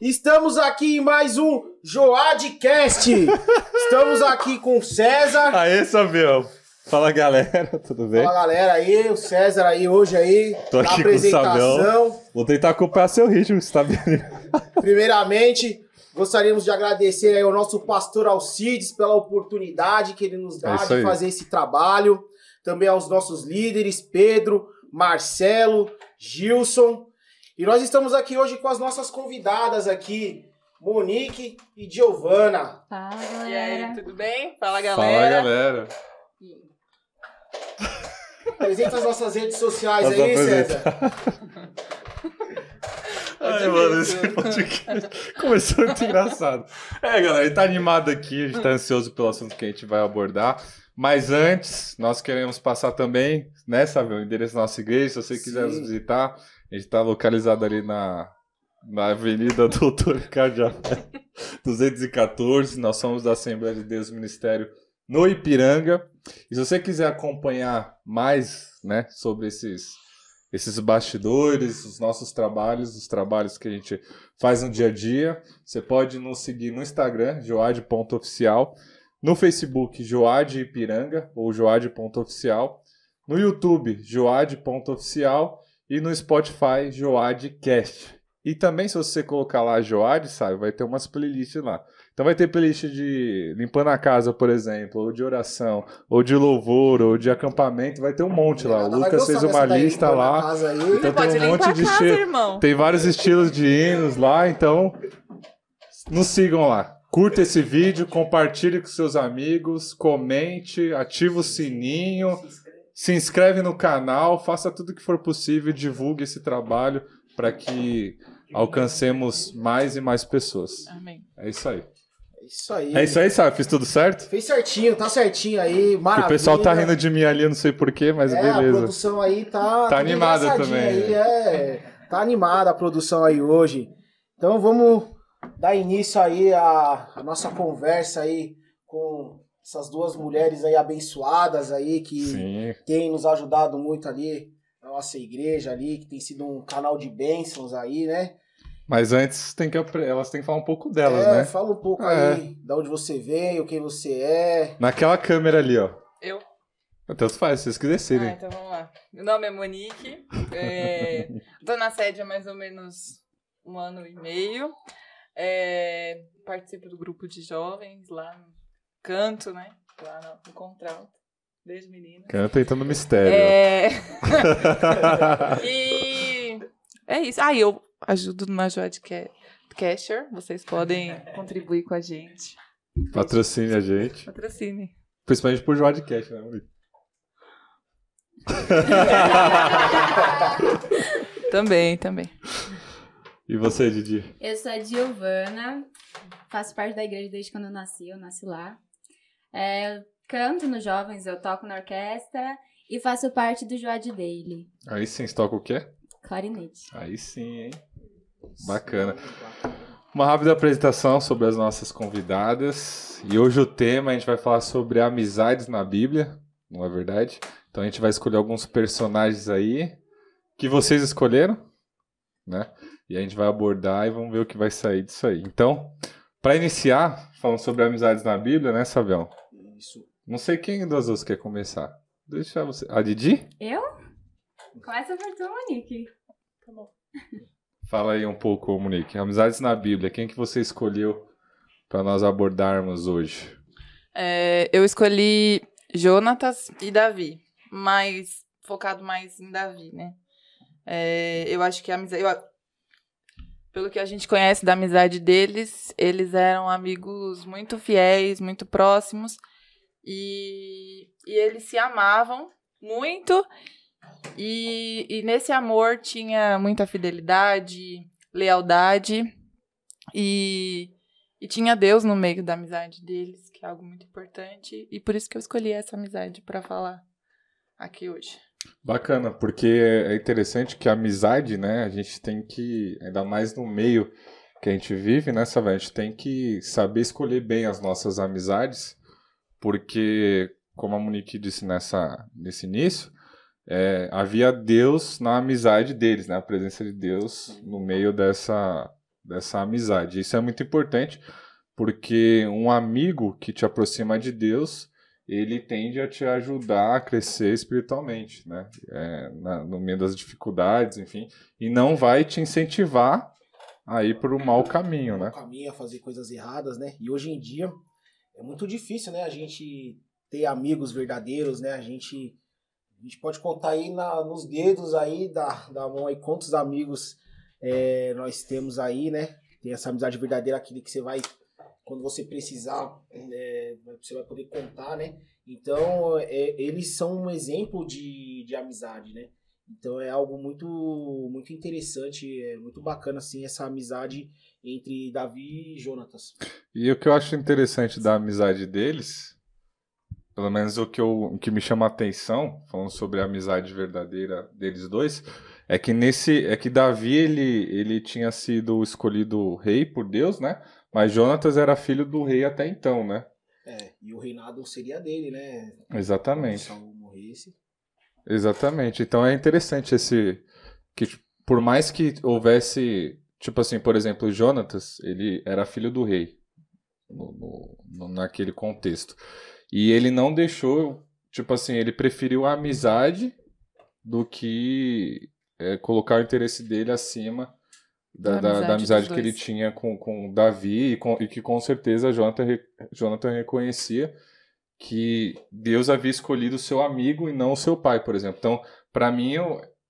Estamos aqui em mais um Joadcast. Estamos aqui com o César. Aê, Sabião. Fala, galera, tudo bem? Fala, galera, aí, o César aí hoje aí. Tô aqui com o Sabião. Vou tentar acompanhar seu ritmo, você tá bem? Primeiramente, gostaríamos de agradecer aí ao nosso pastor Alcides pela oportunidade que ele nos dá de fazer esse trabalho. Também aos nossos líderes, Pedro, Marcelo, Gilson. E nós estamos aqui hoje com as nossas convidadas aqui, Monique e Giovana. Fala, galera. E aí, tudo bem? Fala, galera. Fala, galera. Apresenta as nossas redes sociais aí, César. Ai, mano, esse podcast começou muito engraçado. Galera, a gente tá animado aqui, a gente tá ansioso pelo assunto que a gente vai abordar. Mas antes, nós queremos passar também, né, sabe, o endereço da nossa igreja, se você quiser nos visitar. A gente tá localizado ali na Avenida Doutor Ricardo Jafé, 214. Nós somos da Assembleia de Deus Ministério no Ipiranga. E se você quiser acompanhar mais, né, sobre esses bastidores, os nossos trabalhos, os trabalhos que a gente faz no dia a dia, você pode nos seguir no Instagram, joad.oficial, no Facebook, Joad Ipiranga, ou joad.oficial, no YouTube, joad.oficial, e no Spotify, Joadcast. E também, se você colocar lá Joad, sabe, vai ter umas playlists lá. Então vai ter playlist de limpando a casa, por exemplo, ou de oração, ou de louvor, ou de acampamento, vai ter um monte lá. O Lucas fez uma lista lá, então tem um monte de estilo. Tem vários estilos de hinos lá, então nos sigam lá. Curta esse vídeo, compartilhe com seus amigos, comente, ativa o sininho, se inscreve no canal, faça tudo que for possível, divulgue esse trabalho para que alcancemos mais e mais pessoas. Amém. É isso aí. É isso aí, sabe? Fiz tudo certo? Fez certinho, tá certinho aí, maravilha. O pessoal tá rindo de mim ali, eu não sei porquê, mas beleza. A produção aí tá animada também. Aí, tá animada a produção aí hoje. Então vamos dar início aí à nossa conversa aí com essas duas mulheres aí abençoadas aí que têm nos ajudado muito ali na nossa igreja ali, que tem sido um canal de bênçãos aí, né? Mas antes elas têm que falar um pouco delas, né? Fala um pouco aí de onde você veio, quem você é. Naquela câmera ali, ó. Eu? Tanto faz, se vocês quiserem. Então vamos lá. Meu nome é Monique. Tô na sede há mais ou menos 1 ano e meio. Participo do grupo de jovens lá no canto, né? Lá no contralto. Desde menina. Canta entrando no mistério. E é isso. Eu ajudo na Joadcasher. Vocês podem contribuir com a gente. Patrocine a gente. Patrocine. Principalmente por Joadcast, né, Monique? Também. E você, Didi? Eu sou a Giovana, faço parte da igreja desde quando eu nasci lá. Eu canto nos jovens, eu toco na orquestra e faço parte do Joad Daily. Aí sim, você toca o quê? Clarinete. Aí sim, hein? Bacana. Uma rápida apresentação sobre as nossas convidadas. E hoje o tema a gente vai falar sobre amizades na Bíblia, não é verdade? Então a gente vai escolher alguns personagens aí que vocês escolheram, né? E a gente vai abordar e vamos ver o que vai sair disso aí. Então, para iniciar, falando sobre amizades na Bíblia, né, Sabião? Isso. Não sei quem das duas quer começar. Deixa você. A Didi? Eu? Começa por tu, Monique. Tá bom. Fala aí um pouco, Monique. Amizades na Bíblia, quem que você escolheu para nós abordarmos hoje? Eu escolhi Jonatas e Davi, mas focado mais em Davi, né? Eu acho que a amizade... Pelo que a gente conhece da amizade deles, eles eram amigos muito fiéis, muito próximos, e eles se amavam muito, e nesse amor tinha muita fidelidade, lealdade, e tinha Deus no meio da amizade deles, que é algo muito importante, e por isso que eu escolhi essa amizade para falar aqui hoje. Bacana, porque é interessante que a amizade, né, a gente tem que, ainda mais no meio que a gente vive, né, Savana, a gente tem que saber escolher bem as nossas amizades, porque, como a Monique disse nesse início, havia Deus na amizade deles, né, a presença de Deus no meio dessa amizade. Isso é muito importante, porque um amigo que te aproxima de Deus, ele tende a te ajudar a crescer espiritualmente, né? No meio das dificuldades, enfim, e não vai te incentivar a ir por um mau caminho, né? Mau caminho, a fazer coisas erradas, né? E hoje em dia é muito difícil, né? A gente ter amigos verdadeiros, né? A gente pode contar aí nos dedos aí da mão aí quantos amigos nós temos aí, né? Tem essa amizade verdadeira, aquele que você vai, quando você precisar, você vai poder contar, né? Então, eles são um exemplo de amizade, né? Então, é algo muito, muito interessante, muito bacana, assim, essa amizade entre Davi e Jonatas. E o que eu acho interessante da amizade deles, pelo menos o que me chama a atenção, falando sobre a amizade verdadeira deles dois, é que Davi, ele tinha sido escolhido rei por Deus, né? Mas Jonatas era filho do rei até então, né? E o reinado seria dele, né? Exatamente. Quando Saul morresse. Exatamente. Então é interessante que por mais que houvesse, tipo assim, por exemplo, Jonatas, ele era filho do rei naquele contexto. E ele não deixou, tipo assim, ele preferiu a amizade do que colocar o interesse dele acima da amizade que ele tinha com Davi e que com certeza Jonathan reconhecia que Deus havia escolhido o seu amigo e não o seu pai, por exemplo. Então, para mim,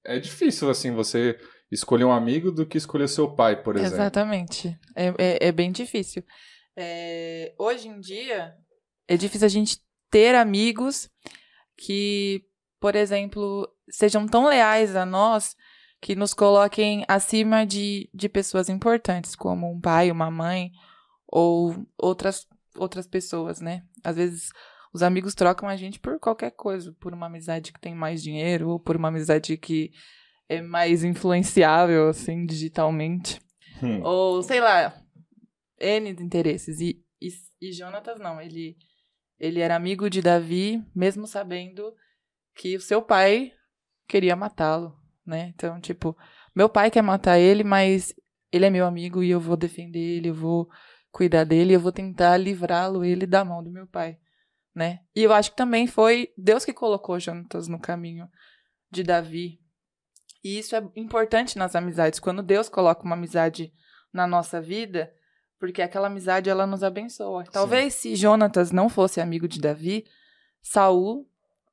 é difícil assim você escolher um amigo do que escolher seu pai, por exemplo. Exatamente. É bem difícil. Hoje em dia, é difícil a gente ter amigos que, por exemplo, sejam tão leais a nós que nos coloquem acima de pessoas importantes, como um pai, uma mãe ou outras pessoas, né? Às vezes os amigos trocam a gente por qualquer coisa, por uma amizade que tem mais dinheiro ou por uma amizade que é mais influenciável, assim, digitalmente. Ou, sei lá, N de interesses. E Jonatas não, ele era amigo de Davi, mesmo sabendo que o seu pai queria matá-lo, né? Então, tipo, meu pai quer matar ele, mas ele é meu amigo e eu vou defender ele, eu vou cuidar dele, eu vou tentar livrá-lo ele da mão do meu pai, né? E eu acho que também foi Deus que colocou Jonatas no caminho de Davi. E isso é importante nas amizades. Quando Deus coloca uma amizade na nossa vida, porque aquela amizade, ela nos abençoa. Talvez se Jonatas não fosse amigo de Davi, Saul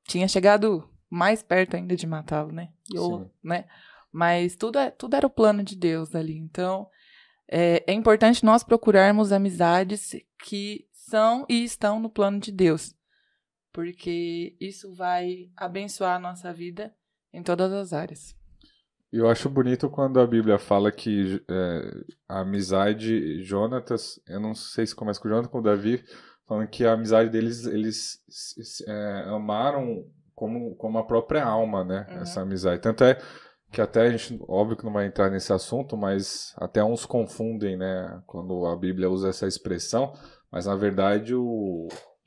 tinha chegado mais perto ainda de matá-lo, né? Né? Mas tudo era o plano de Deus ali. Então, é importante nós procurarmos amizades que são e estão no plano de Deus. Porque isso vai abençoar a nossa vida em todas as áreas. Eu acho bonito quando a Bíblia fala que a amizade Jonatas, eu não sei se começa com Jonatas ou com Davi, falando que a amizade deles, eles amaram como a própria alma, né? Uhum. Essa amizade. Tanto é que até a gente, óbvio que não vai entrar nesse assunto, mas até uns confundem, né? Quando a Bíblia usa essa expressão, mas na verdade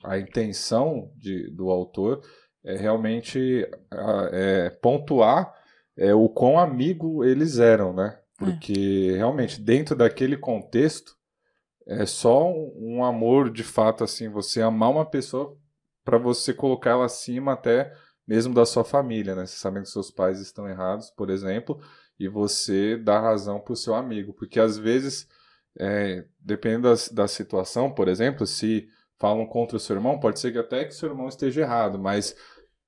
a intenção do autor é realmente pontuar o quão amigo eles eram, né? Porque realmente dentro daquele contexto é só um amor de fato, assim, você amar uma pessoa para você colocar ela acima até mesmo da sua família, né? Você sabendo que seus pais estão errados, por exemplo, e você dá razão pro seu amigo. Porque às vezes, dependendo da situação, por exemplo, se falam contra o seu irmão, pode ser que até que seu irmão esteja errado, mas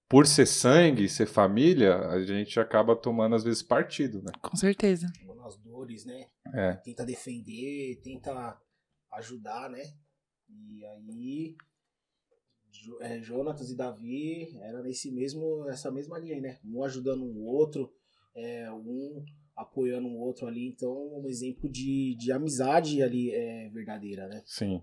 por ser sangue, ser família, a gente acaba tomando, às vezes, partido, né? Com certeza. As dores, né? Tenta defender, tenta ajudar, né? E aí, Jonatas e Davi eram nessa mesma linha aí, né? Um ajudando o outro, um apoiando o outro ali. Então, um exemplo de amizade ali verdadeira, né? Sim.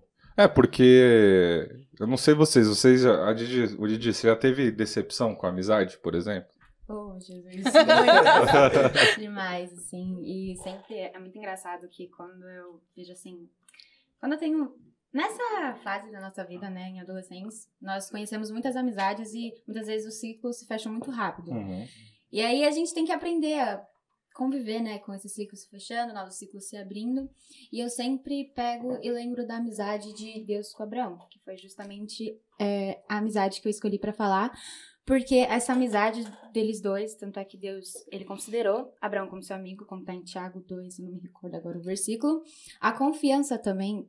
Porque, eu não sei vocês o Didi, você já teve decepção com a amizade, por exemplo? Oh, Jesus, muito demais, assim, e sempre é muito engraçado que quando eu vejo, assim, quando eu tenho, nessa fase da nossa vida, né, em adolescência, nós conhecemos muitas amizades e muitas vezes os ciclos se fecham muito rápido. Uhum. E aí a gente tem que aprender a conviver, né, com esse ciclo se fechando, novos ciclos se abrindo. E eu sempre pego e lembro da amizade de Deus com Abraão, que foi justamente a amizade que eu escolhi para falar. Porque essa amizade deles dois, tanto é que Deus, ele considerou Abraão como seu amigo, como tá em Tiago 2, eu não me recordo agora o versículo. A confiança também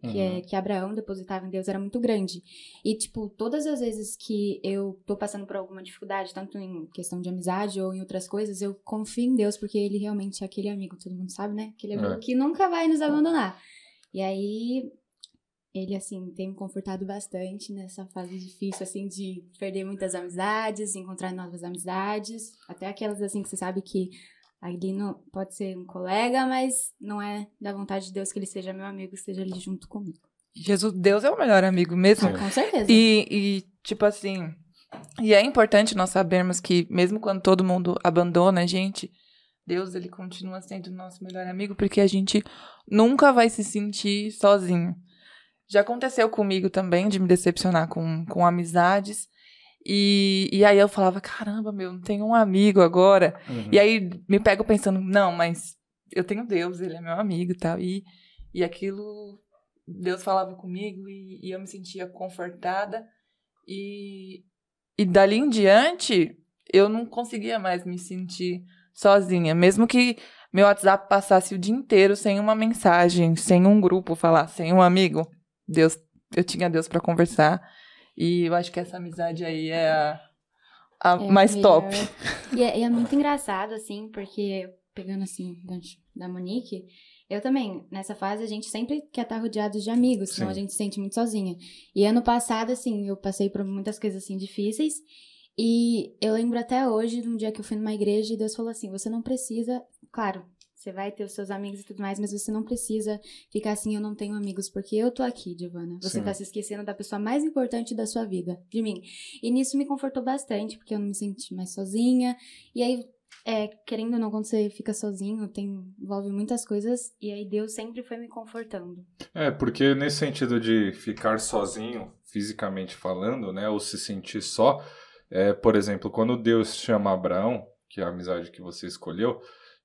que Abraão depositava em Deus era muito grande. E, tipo, todas as vezes que eu tô passando por alguma dificuldade, tanto em questão de amizade ou em outras coisas, eu confio em Deus, porque ele realmente é aquele amigo, todo mundo sabe, né? Aquele amigo que nunca vai nos abandonar. E aí... Ele, assim, tem me confortado bastante nessa fase difícil, assim, de perder muitas amizades, encontrar novas amizades. Até aquelas, assim, que você sabe que ali não pode ser um colega, mas não é da vontade de Deus que ele seja meu amigo, esteja ali junto comigo. Deus é o melhor amigo mesmo. Com certeza. E, tipo assim, e é importante nós sabermos que, mesmo quando todo mundo abandona a gente, Deus, ele continua sendo nosso melhor amigo, porque a gente nunca vai se sentir sozinho. Já aconteceu comigo também de me decepcionar com amizades. E aí eu falava, caramba, não tenho um amigo agora. E aí me pego pensando, não, mas eu tenho Deus, ele é meu amigo e tal. E aquilo, Deus falava comigo e eu me sentia confortada. E dali em diante, eu não conseguia mais me sentir sozinha. Mesmo que meu WhatsApp passasse o dia inteiro sem uma mensagem, sem um grupo falar, sem um amigo. Eu tinha Deus pra conversar, e eu acho que essa amizade aí é a mais melhor. top. E é muito engraçado, assim, porque, pegando assim, da Monique, eu também, nessa fase, a gente sempre quer estar rodeado de amigos, senão a gente se sente muito sozinha. E ano passado, assim, eu passei por muitas coisas, assim, difíceis, e eu lembro até hoje, de um dia que eu fui numa igreja, e Deus falou assim, você não precisa, claro... Você vai ter os seus amigos e tudo mais, mas você não precisa ficar assim, eu não tenho amigos, porque eu tô aqui, Giovana. Você tá se esquecendo da pessoa mais importante da sua vida, de mim. E nisso me confortou bastante, porque eu não me senti mais sozinha. E aí, querendo ou não, quando você fica sozinho, envolve muitas coisas, e aí Deus sempre foi me confortando. Porque nesse sentido de ficar sozinho, fisicamente falando, né, ou se sentir só, por exemplo, quando Deus chama Abraão, que é a amizade que você escolheu,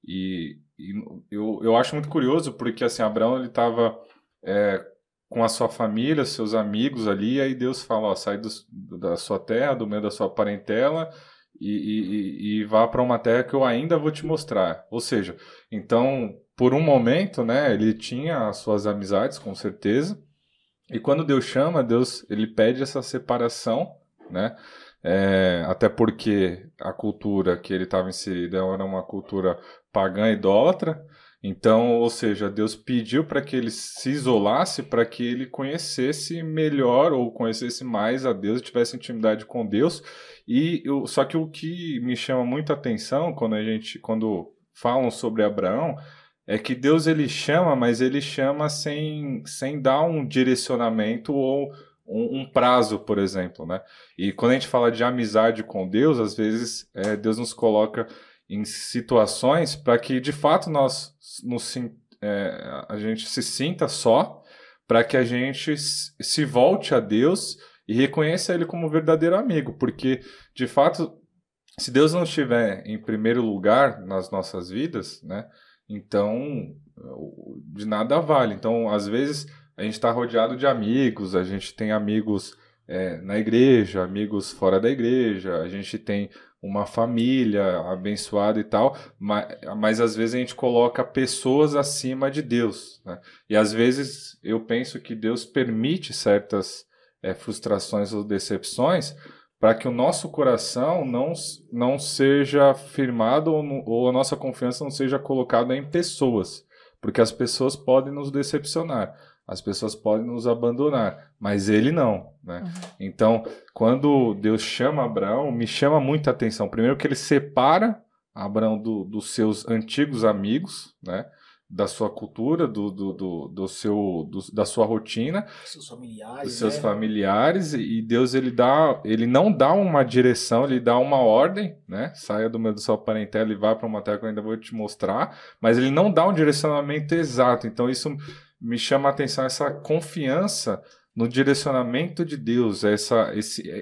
e eu acho muito curioso porque assim, Abraão ele estava com a sua família, seus amigos ali, e aí Deus fala, ó, sai da sua terra, do meio da sua parentela e vá para uma terra que eu ainda vou te mostrar. Ou seja, então, por um momento, né, ele tinha as suas amizades, com certeza, e quando Deus chama, Deus ele pede essa separação, né? Até porque a cultura que ele estava inserido era uma cultura pagã idólatra, então, ou seja, Deus pediu para que ele se isolasse para que ele conhecesse melhor ou conhecesse mais a Deus, tivesse intimidade com Deus. Só que o que me chama muita atenção quando falam sobre Abraão é que Deus ele chama, mas ele chama sem dar um direcionamento ou um prazo, por exemplo, né? E quando a gente fala de amizade com Deus, às vezes Deus nos coloca em situações para que, de fato, a gente se sinta só, para que a gente se volte a Deus e reconheça Ele como verdadeiro amigo, porque, de fato, se Deus não estiver em primeiro lugar nas nossas vidas, né? Então, de nada vale. Então, às vezes... A gente está rodeado de amigos, a gente tem amigos na igreja, amigos fora da igreja, a gente tem uma família abençoada e tal, mas às vezes a gente coloca pessoas acima de Deus, né? E às vezes eu penso que Deus permite certas frustrações ou decepções para que o nosso coração não seja firmado ou a nossa confiança não seja colocada em pessoas, porque as pessoas podem nos decepcionar. As pessoas podem nos abandonar, mas ele não, né? Então, quando Deus chama Abraão, me chama muita atenção. Primeiro que ele separa Abraão dos seus antigos amigos, né? Da sua cultura, da sua rotina, dos seus familiares, e Deus ele não dá uma direção, ele dá uma ordem, né? Saia do meio da sua parentela e vá para uma terra que eu ainda vou te mostrar, mas ele não dá um direcionamento exato. Então isso me chama a atenção, essa confiança no direcionamento de Deus,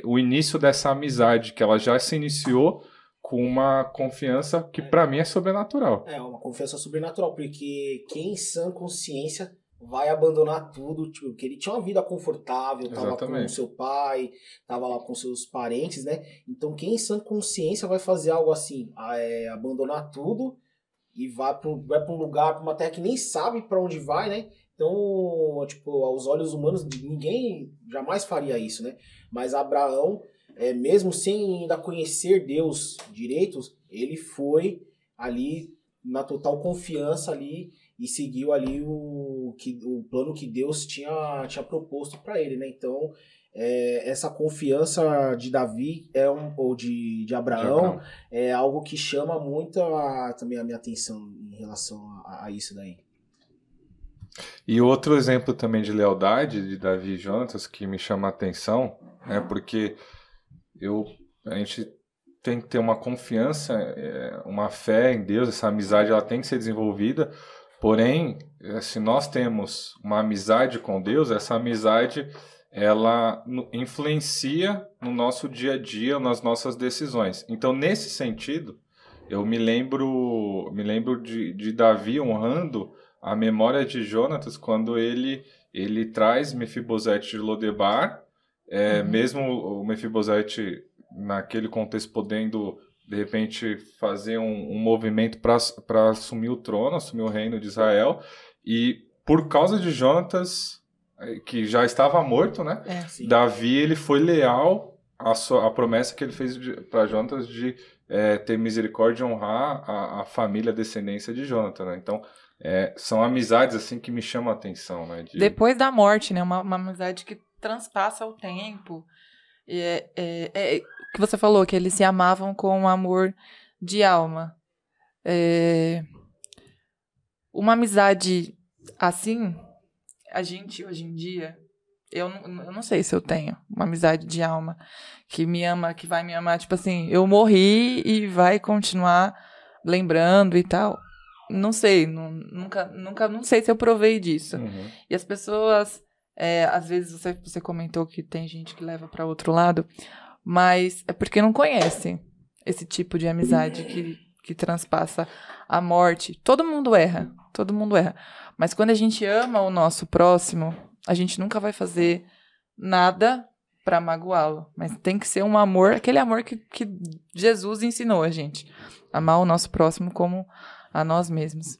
o início dessa amizade, que ela já se iniciou com uma confiança que para mim é sobrenatural. É, uma confiança sobrenatural, porque quem em sã consciência vai abandonar tudo, tipo, porque ele tinha uma vida confortável, tava com o seu pai, tava lá com seus parentes, né? Então quem em sã consciência vai fazer algo assim, abandonar tudo e vai para um lugar, para uma terra que nem sabe para onde vai, né? Então, tipo, aos olhos humanos, ninguém jamais faria isso, né? Mas Abraão, mesmo sem ainda conhecer Deus direitos, ele foi ali na total confiança ali e seguiu ali o plano que Deus tinha proposto para ele, né? Então, essa confiança de Davi ou de Abraão é algo que chama muito também a minha atenção em relação a isso daí. E outro exemplo também de lealdade de Davi e Jonatas que me chama a atenção, porque a gente tem que ter uma confiança, uma fé em Deus, essa amizade ela tem que ser desenvolvida. Porém, se nós temos uma amizade com Deus, essa amizade ela influencia no nosso dia a dia, nas nossas decisões. Então, nesse sentido, eu me lembro de Davi honrando a memória de Jonatas quando ele traz Mefibosete de Lodebar, mesmo o Mefibosete naquele contexto podendo de repente fazer um movimento para assumir o trono, assumir o reino de Israel, e por causa de Jonatas, que já estava morto, né? Davi ele foi leal à promessa que ele fez para Jonatas de ter misericórdia e honrar a família, a descendência de Jonatas, né? Então, são amizades assim que me chamam a atenção, né? Depois da morte, né? Uma amizade que transpassa o tempo. O que você falou, que eles se amavam com um amor de alma. Uma amizade assim, a gente hoje em dia, eu não sei se eu tenho uma amizade de alma que me ama, que vai me amar, tipo assim, eu morri e vai continuar lembrando e tal. Não sei, nunca não sei se eu provei disso. Uhum. E as pessoas, às vezes você comentou que tem gente que leva para outro lado, mas é porque não conhecem esse tipo de amizade que transpassa a morte. Todo mundo erra. Mas quando a gente ama o nosso próximo, a gente nunca vai fazer nada para magoá-lo. Mas tem que ser um amor, aquele amor que Jesus ensinou a gente. Amar o nosso próximo como a nós mesmos.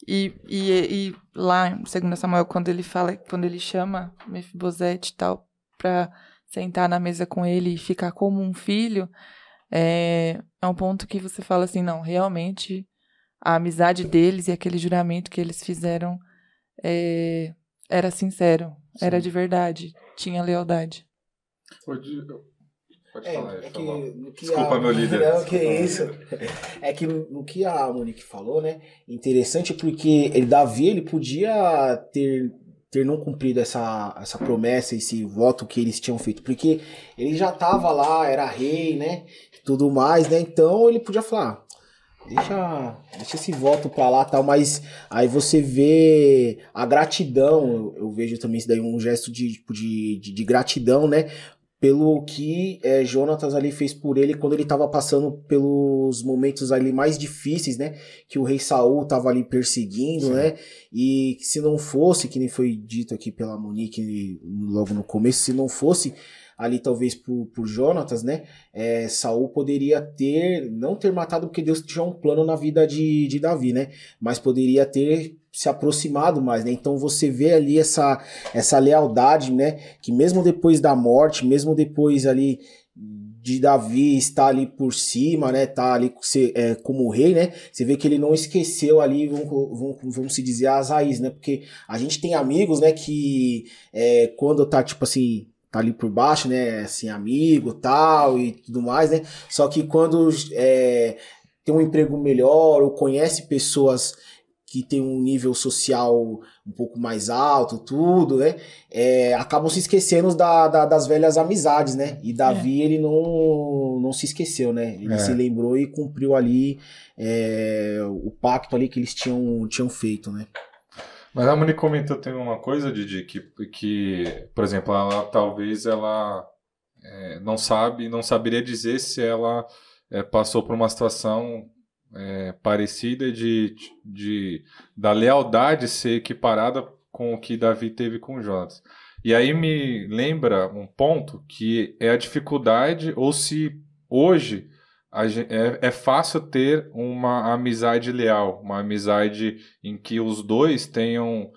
E lá em 2 Samuel, quando ele chama Mefibosete e tal, para sentar na mesa com ele e ficar como um filho, é um ponto que você fala assim, não, realmente a amizade deles e aquele juramento que eles fizeram era sincero, era de verdade, tinha lealdade. Pode falar, Desculpa, meu líder. Não, que isso. É que no que a Monique falou, né, interessante porque Davi, ele podia ter não cumprido essa promessa, esse voto que eles tinham feito, porque ele já estava lá, era rei, né, tudo mais, né, então ele podia falar, deixa esse voto pra lá, tal, mas aí você vê a gratidão, eu vejo também isso daí, um gesto de gratidão, né, pelo que Jonatas ali fez por ele quando ele estava passando pelos momentos ali mais difíceis, né? Que o rei Saul estava ali perseguindo, sim, né? E se não fosse, que nem foi dito aqui pela Monique logo no começo, se não fosse ali talvez por Jonatas, né? Saul poderia não ter matado porque Deus tinha um plano na vida de Davi, né? Mas poderia ter se aproximado mais, né? Então você vê ali essa lealdade, né? Que mesmo depois da morte, mesmo depois ali de Davi estar ali por cima, né? Tá ali como rei, né? Você vê que ele não esqueceu ali, vamos se dizer, as raízes, né? Porque a gente tem amigos, né? Que quando tá tipo assim, tá ali por baixo, né? Assim, amigo, tal e tudo mais, né? Só que quando tem um emprego melhor ou conhece pessoas que tem um nível social um pouco mais alto, tudo, né? Acabam se esquecendo das velhas amizades, né? E Davi, ele não se esqueceu, né? Ele se lembrou e cumpriu ali o pacto ali que eles tinham feito, né? Mas a Monique comentou, tem uma coisa, Didi, que por exemplo, talvez ela não saberia dizer se ela passou por uma situação parecida da lealdade ser equiparada com o que Davi teve com Jonatas. E aí me lembra um ponto que é a dificuldade, ou se hoje é fácil ter uma amizade leal, uma amizade em que os dois tenham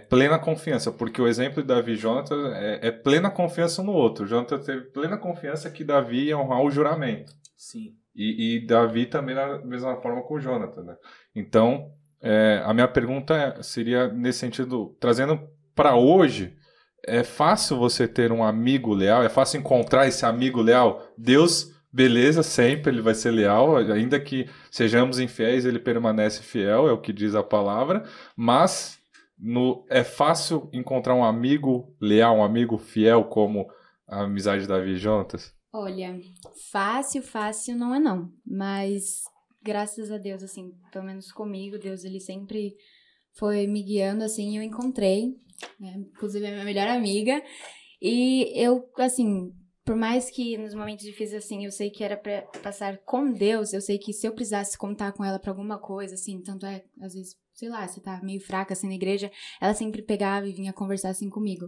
plena confiança, porque o exemplo de Davi e Jonatas é plena confiança um no outro. Jonatas teve plena confiança que Davi ia honrar o juramento. Sim. E Davi também da mesma forma com o Jonatas, né? Então, a minha pergunta seria nesse sentido, trazendo para hoje, é fácil você ter um amigo leal? É fácil encontrar esse amigo leal? Deus, beleza, sempre ele vai ser leal, ainda que sejamos infiéis, ele permanece fiel, é o que diz a palavra, mas é fácil encontrar um amigo leal, um amigo fiel como a amizade de Davi e Jonatas? Olha, fácil não é não, mas graças a Deus, assim, pelo menos comigo, Deus, ele sempre foi me guiando, assim, eu encontrei, inclusive a minha melhor amiga, e eu, assim, por mais que nos momentos difíceis, assim, eu sei que era pra passar com Deus, eu sei que se eu precisasse contar com ela pra alguma coisa, assim, tanto às vezes, sei lá, você tá meio fraca, assim, na igreja, ela sempre pegava e vinha conversar, assim, comigo.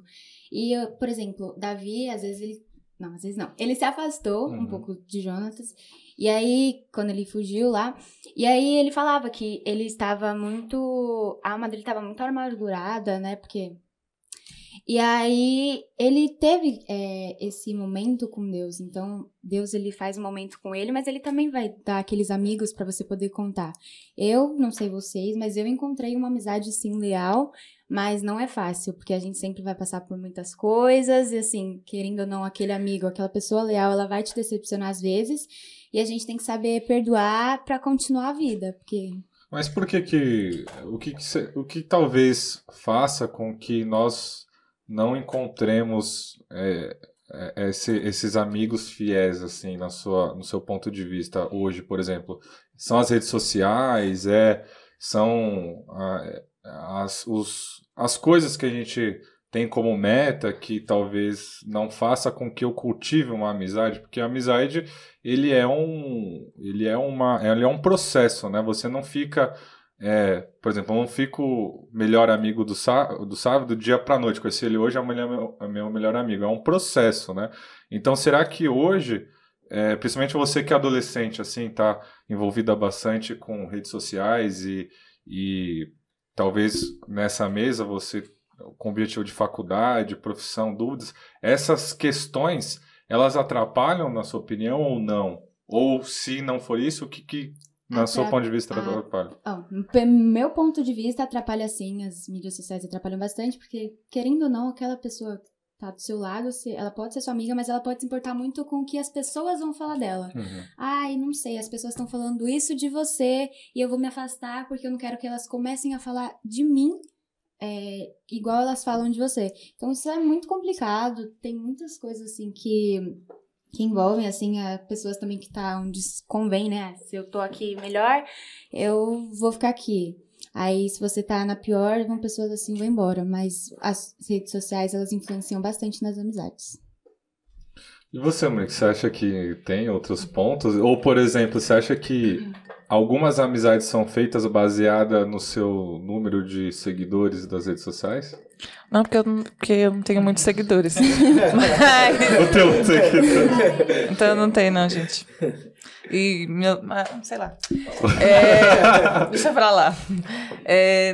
E, por exemplo, Davi, às vezes não. Ele se afastou um pouco de Jonatas. E aí, quando ele fugiu lá, e aí ele falava que ele estava muito... A alma dele estava muito amargurada, né? Porque... E aí, ele teve esse momento com Deus. Então, Deus, ele faz um momento com ele, mas ele também vai dar aqueles amigos pra você poder contar. Eu, não sei vocês, mas eu encontrei uma amizade, sim, leal, mas não é fácil, porque a gente sempre vai passar por muitas coisas, e assim, querendo ou não, aquele amigo, aquela pessoa leal, ela vai te decepcionar às vezes, e a gente tem que saber perdoar pra continuar a vida, porque... Mas por que o que talvez faça com que nós não encontremos esses amigos fiéis, assim, no seu ponto de vista hoje, por exemplo? São as redes sociais, são as coisas que a gente tem como meta que talvez não faça com que eu cultive uma amizade, porque a amizade ele é um processo, né? Você não fica... por exemplo, eu não fico melhor amigo do sábado do dia pra noite. Conheci ele hoje, amanhã é meu melhor amigo. É um processo, né? Então, será que hoje, principalmente você que é adolescente, assim, tá envolvida bastante com redes sociais e talvez nessa mesa você, com objetivo de faculdade, profissão, dúvidas, essas questões, elas atrapalham, na sua opinião, ou não? Ou, se não for isso, o que no seu ponto de vista, atrapalha? Meu ponto de vista, atrapalha sim. As mídias sociais atrapalham bastante, porque, querendo ou não, aquela pessoa tá do seu lado, ela pode ser sua amiga, mas ela pode se importar muito com o que as pessoas vão falar dela. Ai, não sei, as pessoas estão falando isso de você, e eu vou me afastar porque eu não quero que elas comecem a falar de mim igual elas falam de você. Então, isso é muito complicado. Tem muitas coisas, assim, que envolvem, assim, pessoas também que tá onde convém, né? Se eu tô aqui melhor, eu vou ficar aqui. Aí, se você tá na pior, pessoas assim vão embora. Mas as redes sociais, elas influenciam bastante nas amizades. E você, Monique, você acha que tem outros pontos? Ou, por exemplo, você acha que algumas amizades são feitas baseadas no seu número de seguidores das redes sociais? Não, porque eu não tenho muitos seguidores. Mas... O teu seguidor. Então eu não tenho, não, gente. E, sei lá. Deixa pra lá.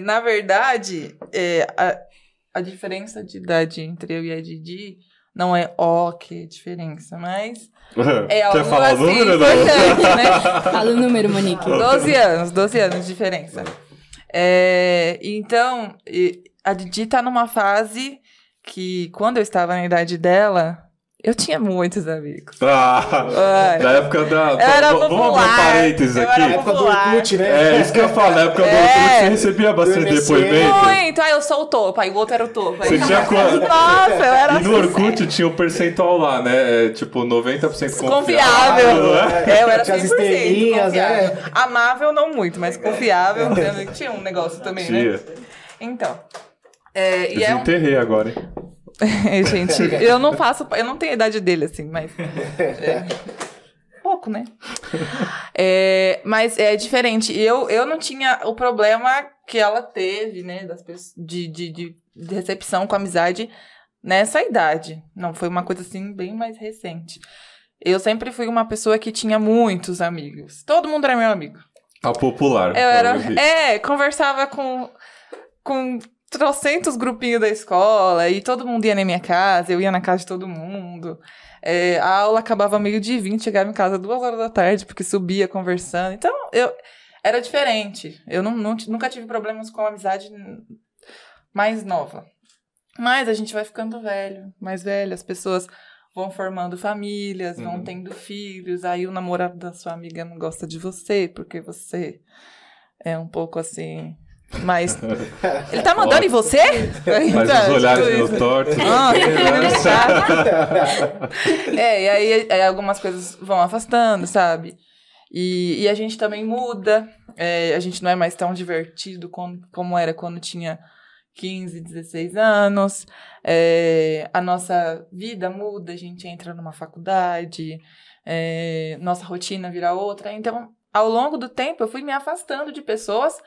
Na verdade, a diferença de idade entre eu e a Didi não é que diferença, mas é algo quer falar assim, o número? Importante, né? Fala o número, Monique. 12 anos de diferença. Então, a Didi tá numa fase que, quando eu estava na idade dela, eu tinha muitos amigos. Da época da... Era vamos abrir um parênteses aqui. Na época do Orkut, né? Isso que eu falo, na época do Orkut você recebia bastante depoimento. Muito, eu sou o topo, aí o outro era o topo. Você tinha quanto? Nossa, eu era E no Orkut tinha um percentual lá, né? Tipo, 90% confiável. Eu era 100% Tinha as estrelinhas, confiável. Amável não muito, mas confiável. Tinha um negócio também, né? Então. Desenterrei agora, hein? Gente, eu não tenho a idade dele, assim, mas... pouco, né? Mas é diferente. Eu não tinha o problema que ela teve, né? Das pessoas, de recepção com amizade nessa idade. Não, foi uma coisa, assim, bem mais recente. Eu sempre fui uma pessoa que tinha muitos amigos. Todo mundo era meu amigo. A popular. Conversava com trocentos grupinhos da escola, e todo mundo ia na minha casa, eu ia na casa de todo mundo. A aula acabava 12h20, chegava em casa 2h da tarde, porque subia conversando. Então, era diferente. Eu nunca tive problemas com a amizade mais nova. Mas a gente vai ficando mais velho, as pessoas vão formando famílias, vão tendo filhos, aí o namorado da sua amiga não gosta de você, porque você é um pouco assim... Mas ele tá mandando em você? Mas os olhares meio tortos. E aí algumas coisas vão afastando, sabe? E a gente também muda. A gente não é mais tão divertido como era quando tinha 15, 16 anos. A nossa vida muda, a gente entra numa faculdade, nossa rotina vira outra. Então, ao longo do tempo, eu fui me afastando de pessoas,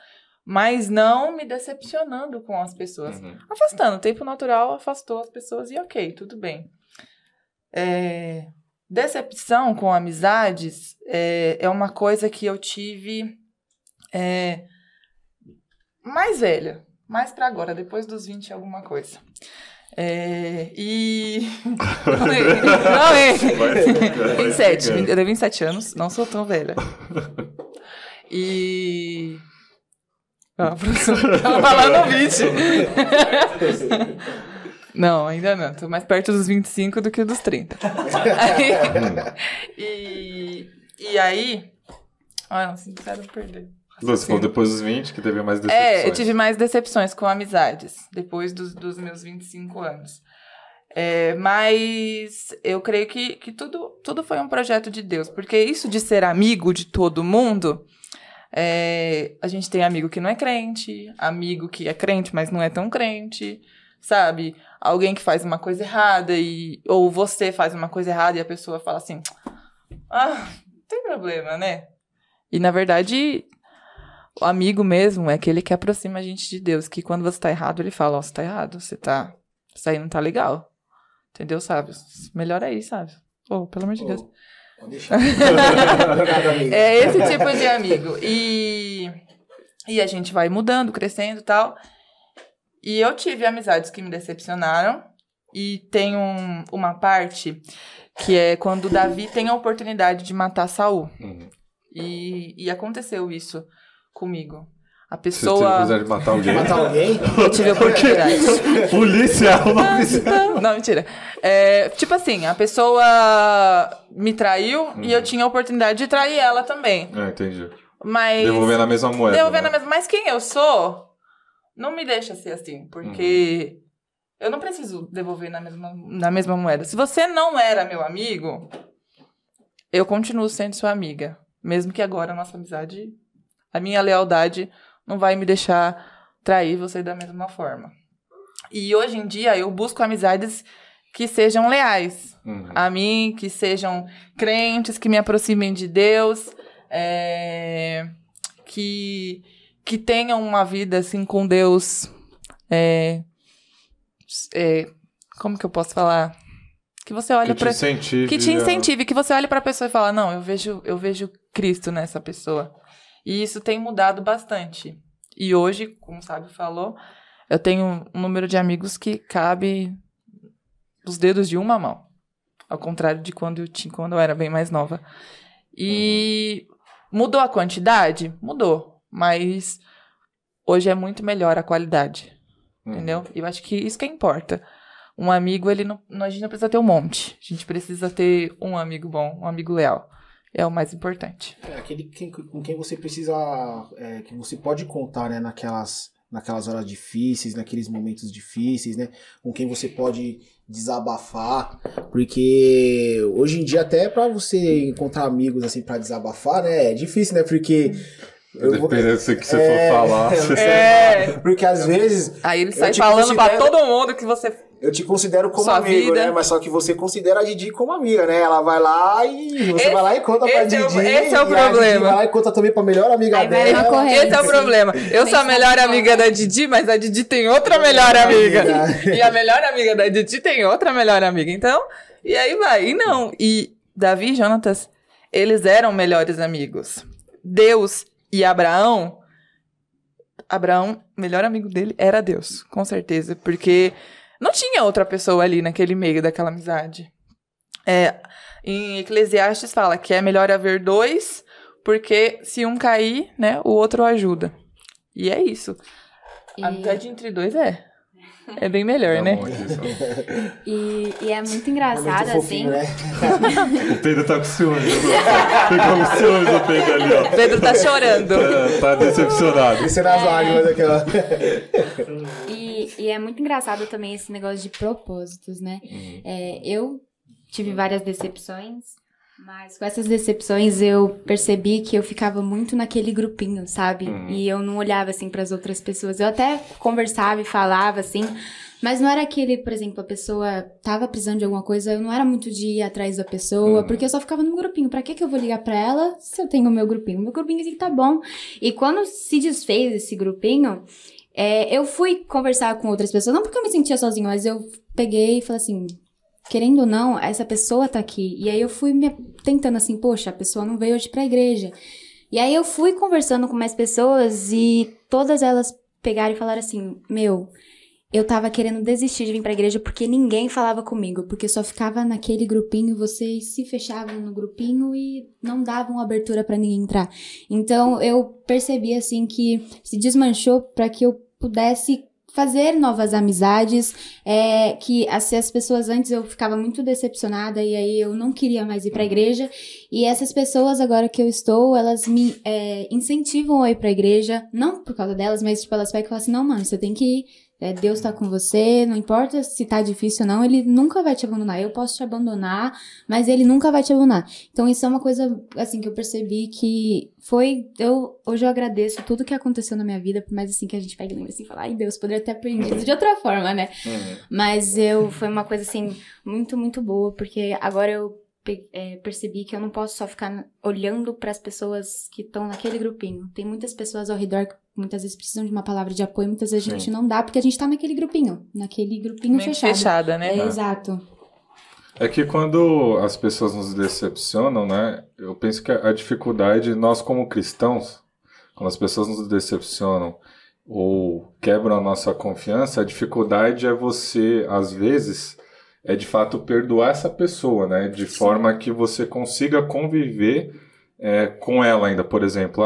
mas não me decepcionando com as pessoas. Afastando. O tempo natural afastou as pessoas e ok, tudo bem. Decepção com amizades é uma coisa que eu tive mais velha. Mais pra agora, depois dos 20 alguma coisa. Não é. 27. Eu tenho 27 anos, não sou tão velha. Ela falando 20. Não, ainda não. Tô mais perto dos 25 do que dos 30. E aí... Ai, não, sincero, perder. Você falou depois dos 20 que teve mais decepções. Eu tive mais decepções com amizades, depois dos meus 25 anos. Mas eu creio que tudo foi um projeto de Deus, porque isso de ser amigo de todo mundo... a gente tem amigo que não é crente, amigo que é crente, mas não é tão crente, sabe? Alguém que faz uma coisa errada, ou você faz uma coisa errada e a pessoa fala assim, não tem problema, né? E, na verdade, o amigo mesmo é aquele que aproxima a gente de Deus, que quando você tá errado, ele fala, você tá errado, isso aí não tá legal, entendeu, sabe? Melhor aí, sabe? Pelo amor de Deus. Pode deixar. É esse tipo de amigo. E a gente vai mudando, crescendo e tal. E eu tive amizades que me decepcionaram. E tem uma parte que é quando Davi tem a oportunidade de matar Saul. E aconteceu isso comigo. A pessoa... Você teve a oportunidade de matar alguém? Eu tive a oportunidade. Polícia! Não, mentira. Tipo assim, a pessoa me traiu e eu tinha a oportunidade de trair ela também. Entendi. Mas... Devolver na mesma moeda. Mas quem eu sou, não me deixa ser assim. Porque eu não preciso devolver na mesma moeda. Se você não era meu amigo, eu continuo sendo sua amiga. Mesmo que agora a nossa amizade, a minha lealdade... não vai me deixar trair você da mesma forma. E hoje em dia eu busco amizades que sejam leais a mim, que sejam crentes, que me aproximem de Deus, que tenham uma vida assim com Deus. Como que eu posso falar? Que você olha para que te incentive, que você olhe para a pessoa e fala, não, eu vejo Cristo nessa pessoa. E isso tem mudado bastante. E hoje, como o Sábio falou, eu tenho um número de amigos que cabe os dedos de uma mão. Ao contrário de quando eu era bem mais nova. E mudou a quantidade? Mudou. Mas hoje é muito melhor a qualidade. Entendeu? E eu acho que isso que importa. Um amigo, a gente não precisa ter um monte. A gente precisa ter um amigo bom, um amigo leal. É o mais importante. Aquele com quem você precisa... que você pode contar, né? Naquelas horas difíceis, naqueles momentos difíceis, né? Com quem você pode desabafar. Porque hoje em dia, até pra você encontrar amigos, assim, pra desabafar, né? É difícil, né? Porque... Dependendo do que você for falar. Porque às vezes... Aí ele sai falando pra todo mundo que você eu te considero como Sua amigo, vida. né? Mas só que você considera a Didi como amiga, né? Ela vai lá e você vai lá e conta pra Didi. Esse é o e a Didi problema. vai lá e conta também pra melhor amiga Aí vai dela. uma corrente. Esse é o problema. Eu sou a melhor amiga da Didi, mas a Didi tem outra melhor amiga. E a melhor amiga da Didi tem outra melhor amiga. Então, e aí vai. E não. E Davi e Jonatas, eles eram melhores amigos. Deus e Abraão, melhor amigo dele era Deus, com certeza. Porque não tinha outra pessoa ali naquele meio daquela amizade. Em Eclesiastes fala que é melhor haver dois, porque se um cair, né, o outro ajuda. E é isso. A amizade entre dois é bem melhor, né? E é muito engraçado, Muito assim. fofinho, né? O Pedro tá com ciúmes. Ficou com ciúmes o Pedro ali, ó. Pedro tá chorando. Tá decepcionado. Descendo as lágrimas aqui, ó. E é muito engraçado também esse negócio de propósitos, né? Eu tive várias decepções, mas com essas decepções eu percebi que eu ficava muito naquele grupinho, sabe? E eu não olhava, assim, pras outras pessoas. Eu até conversava e falava, assim, mas não era aquele, por exemplo, a pessoa tava precisando de alguma coisa, eu não era muito de ir atrás da pessoa, porque eu só ficava no meu grupinho. Pra que eu vou ligar pra ela se eu tenho o meu grupinho? O meu grupinho aqui tá bom. E quando se desfez esse grupinho, eu fui conversar com outras pessoas, não porque eu me sentia sozinha, mas eu peguei e falei assim, querendo ou não, essa pessoa tá aqui. E aí eu fui me tentando assim, poxa, a pessoa não veio hoje pra igreja. E aí eu fui conversando com mais pessoas e todas elas pegaram e falaram assim, eu tava querendo desistir de vir pra igreja porque ninguém falava comigo, porque eu só ficava naquele grupinho, vocês se fechavam no grupinho e não davam abertura pra ninguém entrar. Então eu percebi assim que se desmanchou pra que eu pudesse fazer novas amizades, que as pessoas antes eu ficava muito decepcionada e aí eu não queria mais ir pra igreja, e essas pessoas agora que eu estou, elas me incentivam a ir pra igreja, não por causa delas, mas tipo, elas pegam e falam assim, não mano, você tem que ir, Deus tá com você, não importa se tá difícil ou não, ele nunca vai te abandonar, eu posso te abandonar, mas ele nunca vai te abandonar. Então isso é uma coisa, assim, que eu percebi que hoje eu agradeço tudo que aconteceu na minha vida, por mais assim que a gente pega e lembra assim e fala, ai Deus, poderia ter aprendido de outra forma, né? Mas foi uma coisa assim, muito, muito boa, porque agora eu percebi que eu não posso só ficar olhando para as pessoas que estão naquele grupinho. Tem muitas pessoas ao redor que muitas vezes precisam de uma palavra de apoio, muitas vezes a gente não dá, porque a gente tá naquele grupinho fechado. Fechada, né? Exato. É que quando as pessoas nos decepcionam, né? Eu penso que a dificuldade, nós como cristãos, quando as pessoas nos decepcionam ou quebram a nossa confiança, a dificuldade é você, às vezes, de fato perdoar essa pessoa, né? De forma que você consiga conviver com ela ainda. Por exemplo,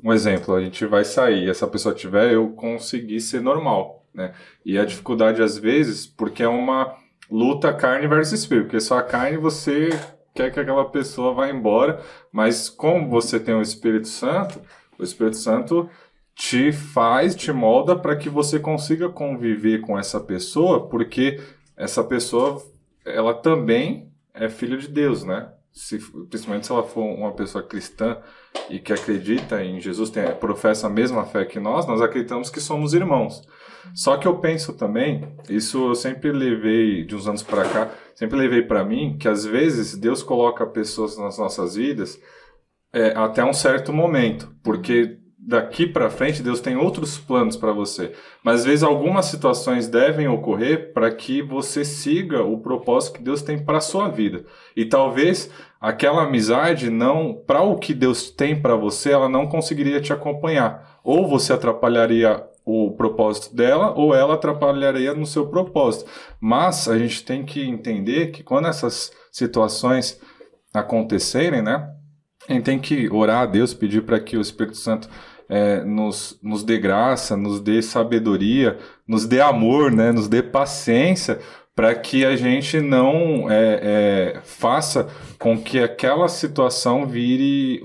um exemplo, a gente vai sair, essa pessoa tiver, eu conseguir ser normal, né? E a dificuldade, às vezes, porque é uma luta carne versus espírito, porque só a carne você quer que aquela pessoa vá embora, mas como você tem o Espírito Santo te molda para que você consiga conviver com essa pessoa, porque essa pessoa, ela também é filha de Deus, né? Principalmente se ela for uma pessoa cristã e que acredita em Jesus, professa a mesma fé que nós acreditamos que somos irmãos. Só que eu penso também, isso eu sempre levei, de uns anos para cá, sempre levei para mim, que às vezes Deus coloca pessoas nas nossas vidas até um certo momento, porque daqui para frente Deus tem outros planos para você. Mas às vezes algumas situações devem ocorrer para que você siga o propósito que Deus tem para a sua vida. E talvez aquela amizade para o que Deus tem para você, ela não conseguiria te acompanhar. Ou você atrapalharia o propósito dela, ou ela atrapalharia no seu propósito. Mas a gente tem que entender que quando essas situações acontecerem, né, a gente tem que orar a Deus, pedir para que o Espírito Santo nos dê graça, nos dê sabedoria, nos dê amor, né, nos dê paciência, para que a gente não faça com que aquela situação vire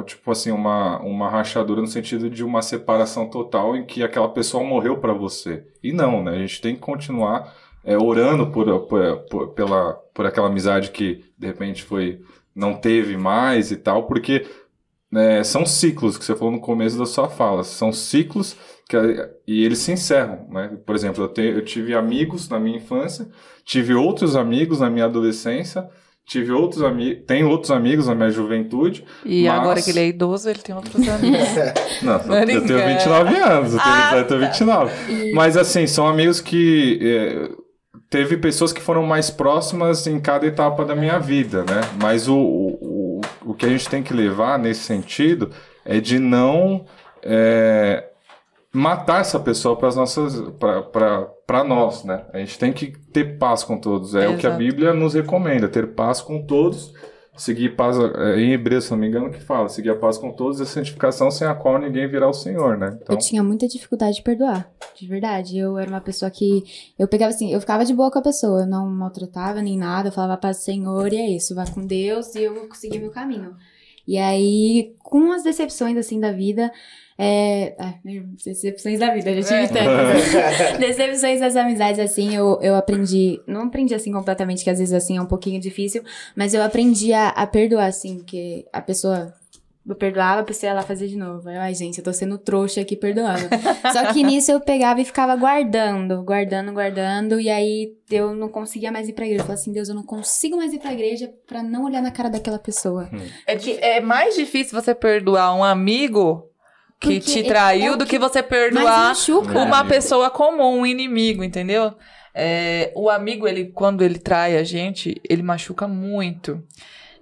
tipo assim, uma rachadura no sentido de uma separação total em que aquela pessoa morreu para você. E não, né? A gente tem que continuar orando por aquela amizade que de repente não teve mais e tal, porque são ciclos, que você falou no começo da sua fala. São ciclos e eles se encerram, né? Por exemplo, eu tive amigos na minha infância, tive outros amigos na minha adolescência, tenho outros amigos na minha juventude. E agora que ele é idoso, ele tem outros amigos. Não, eu tenho 29 anos, eu tenho 29. Mas assim, são amigos que... teve pessoas que foram mais próximas em cada etapa da minha vida, né? Mas o que a gente tem que levar nesse sentido é de não matar essa pessoa para nós, né? A gente tem que ter paz com todos. É o que a Bíblia nos recomenda, ter paz com todos, seguir paz, em Hebreus, se não me engano, que fala, seguir a paz com todos e a santificação sem a qual ninguém virá ao Senhor, né? Então... Eu tinha muita dificuldade de perdoar, de verdade. Eu era uma pessoa que, eu pegava assim, eu ficava de boa com a pessoa, eu não maltratava nem nada, eu falava paz do Senhor e é isso, vá com Deus e eu vou seguir meu caminho. E aí, com as decepções assim da vida... decepções da vida, já tive tantas. Decepções das amizades, assim, eu aprendi, não aprendi assim completamente, que às vezes assim é um pouquinho difícil, mas eu aprendi a perdoar, assim, que a pessoa, eu perdoava, a pessoa ia lá fazer de novo. Ai, gente, eu tô sendo trouxa aqui perdoando. Só que nisso eu pegava e ficava guardando, e aí eu não conseguia mais ir pra igreja. Eu falei assim, Deus, eu não consigo mais ir pra igreja pra não olhar na cara daquela pessoa. É mais difícil você perdoar um amigo que te traiu do que você perdoar uma pessoa comum, um inimigo, entendeu? O amigo, quando ele trai a gente, ele machuca muito.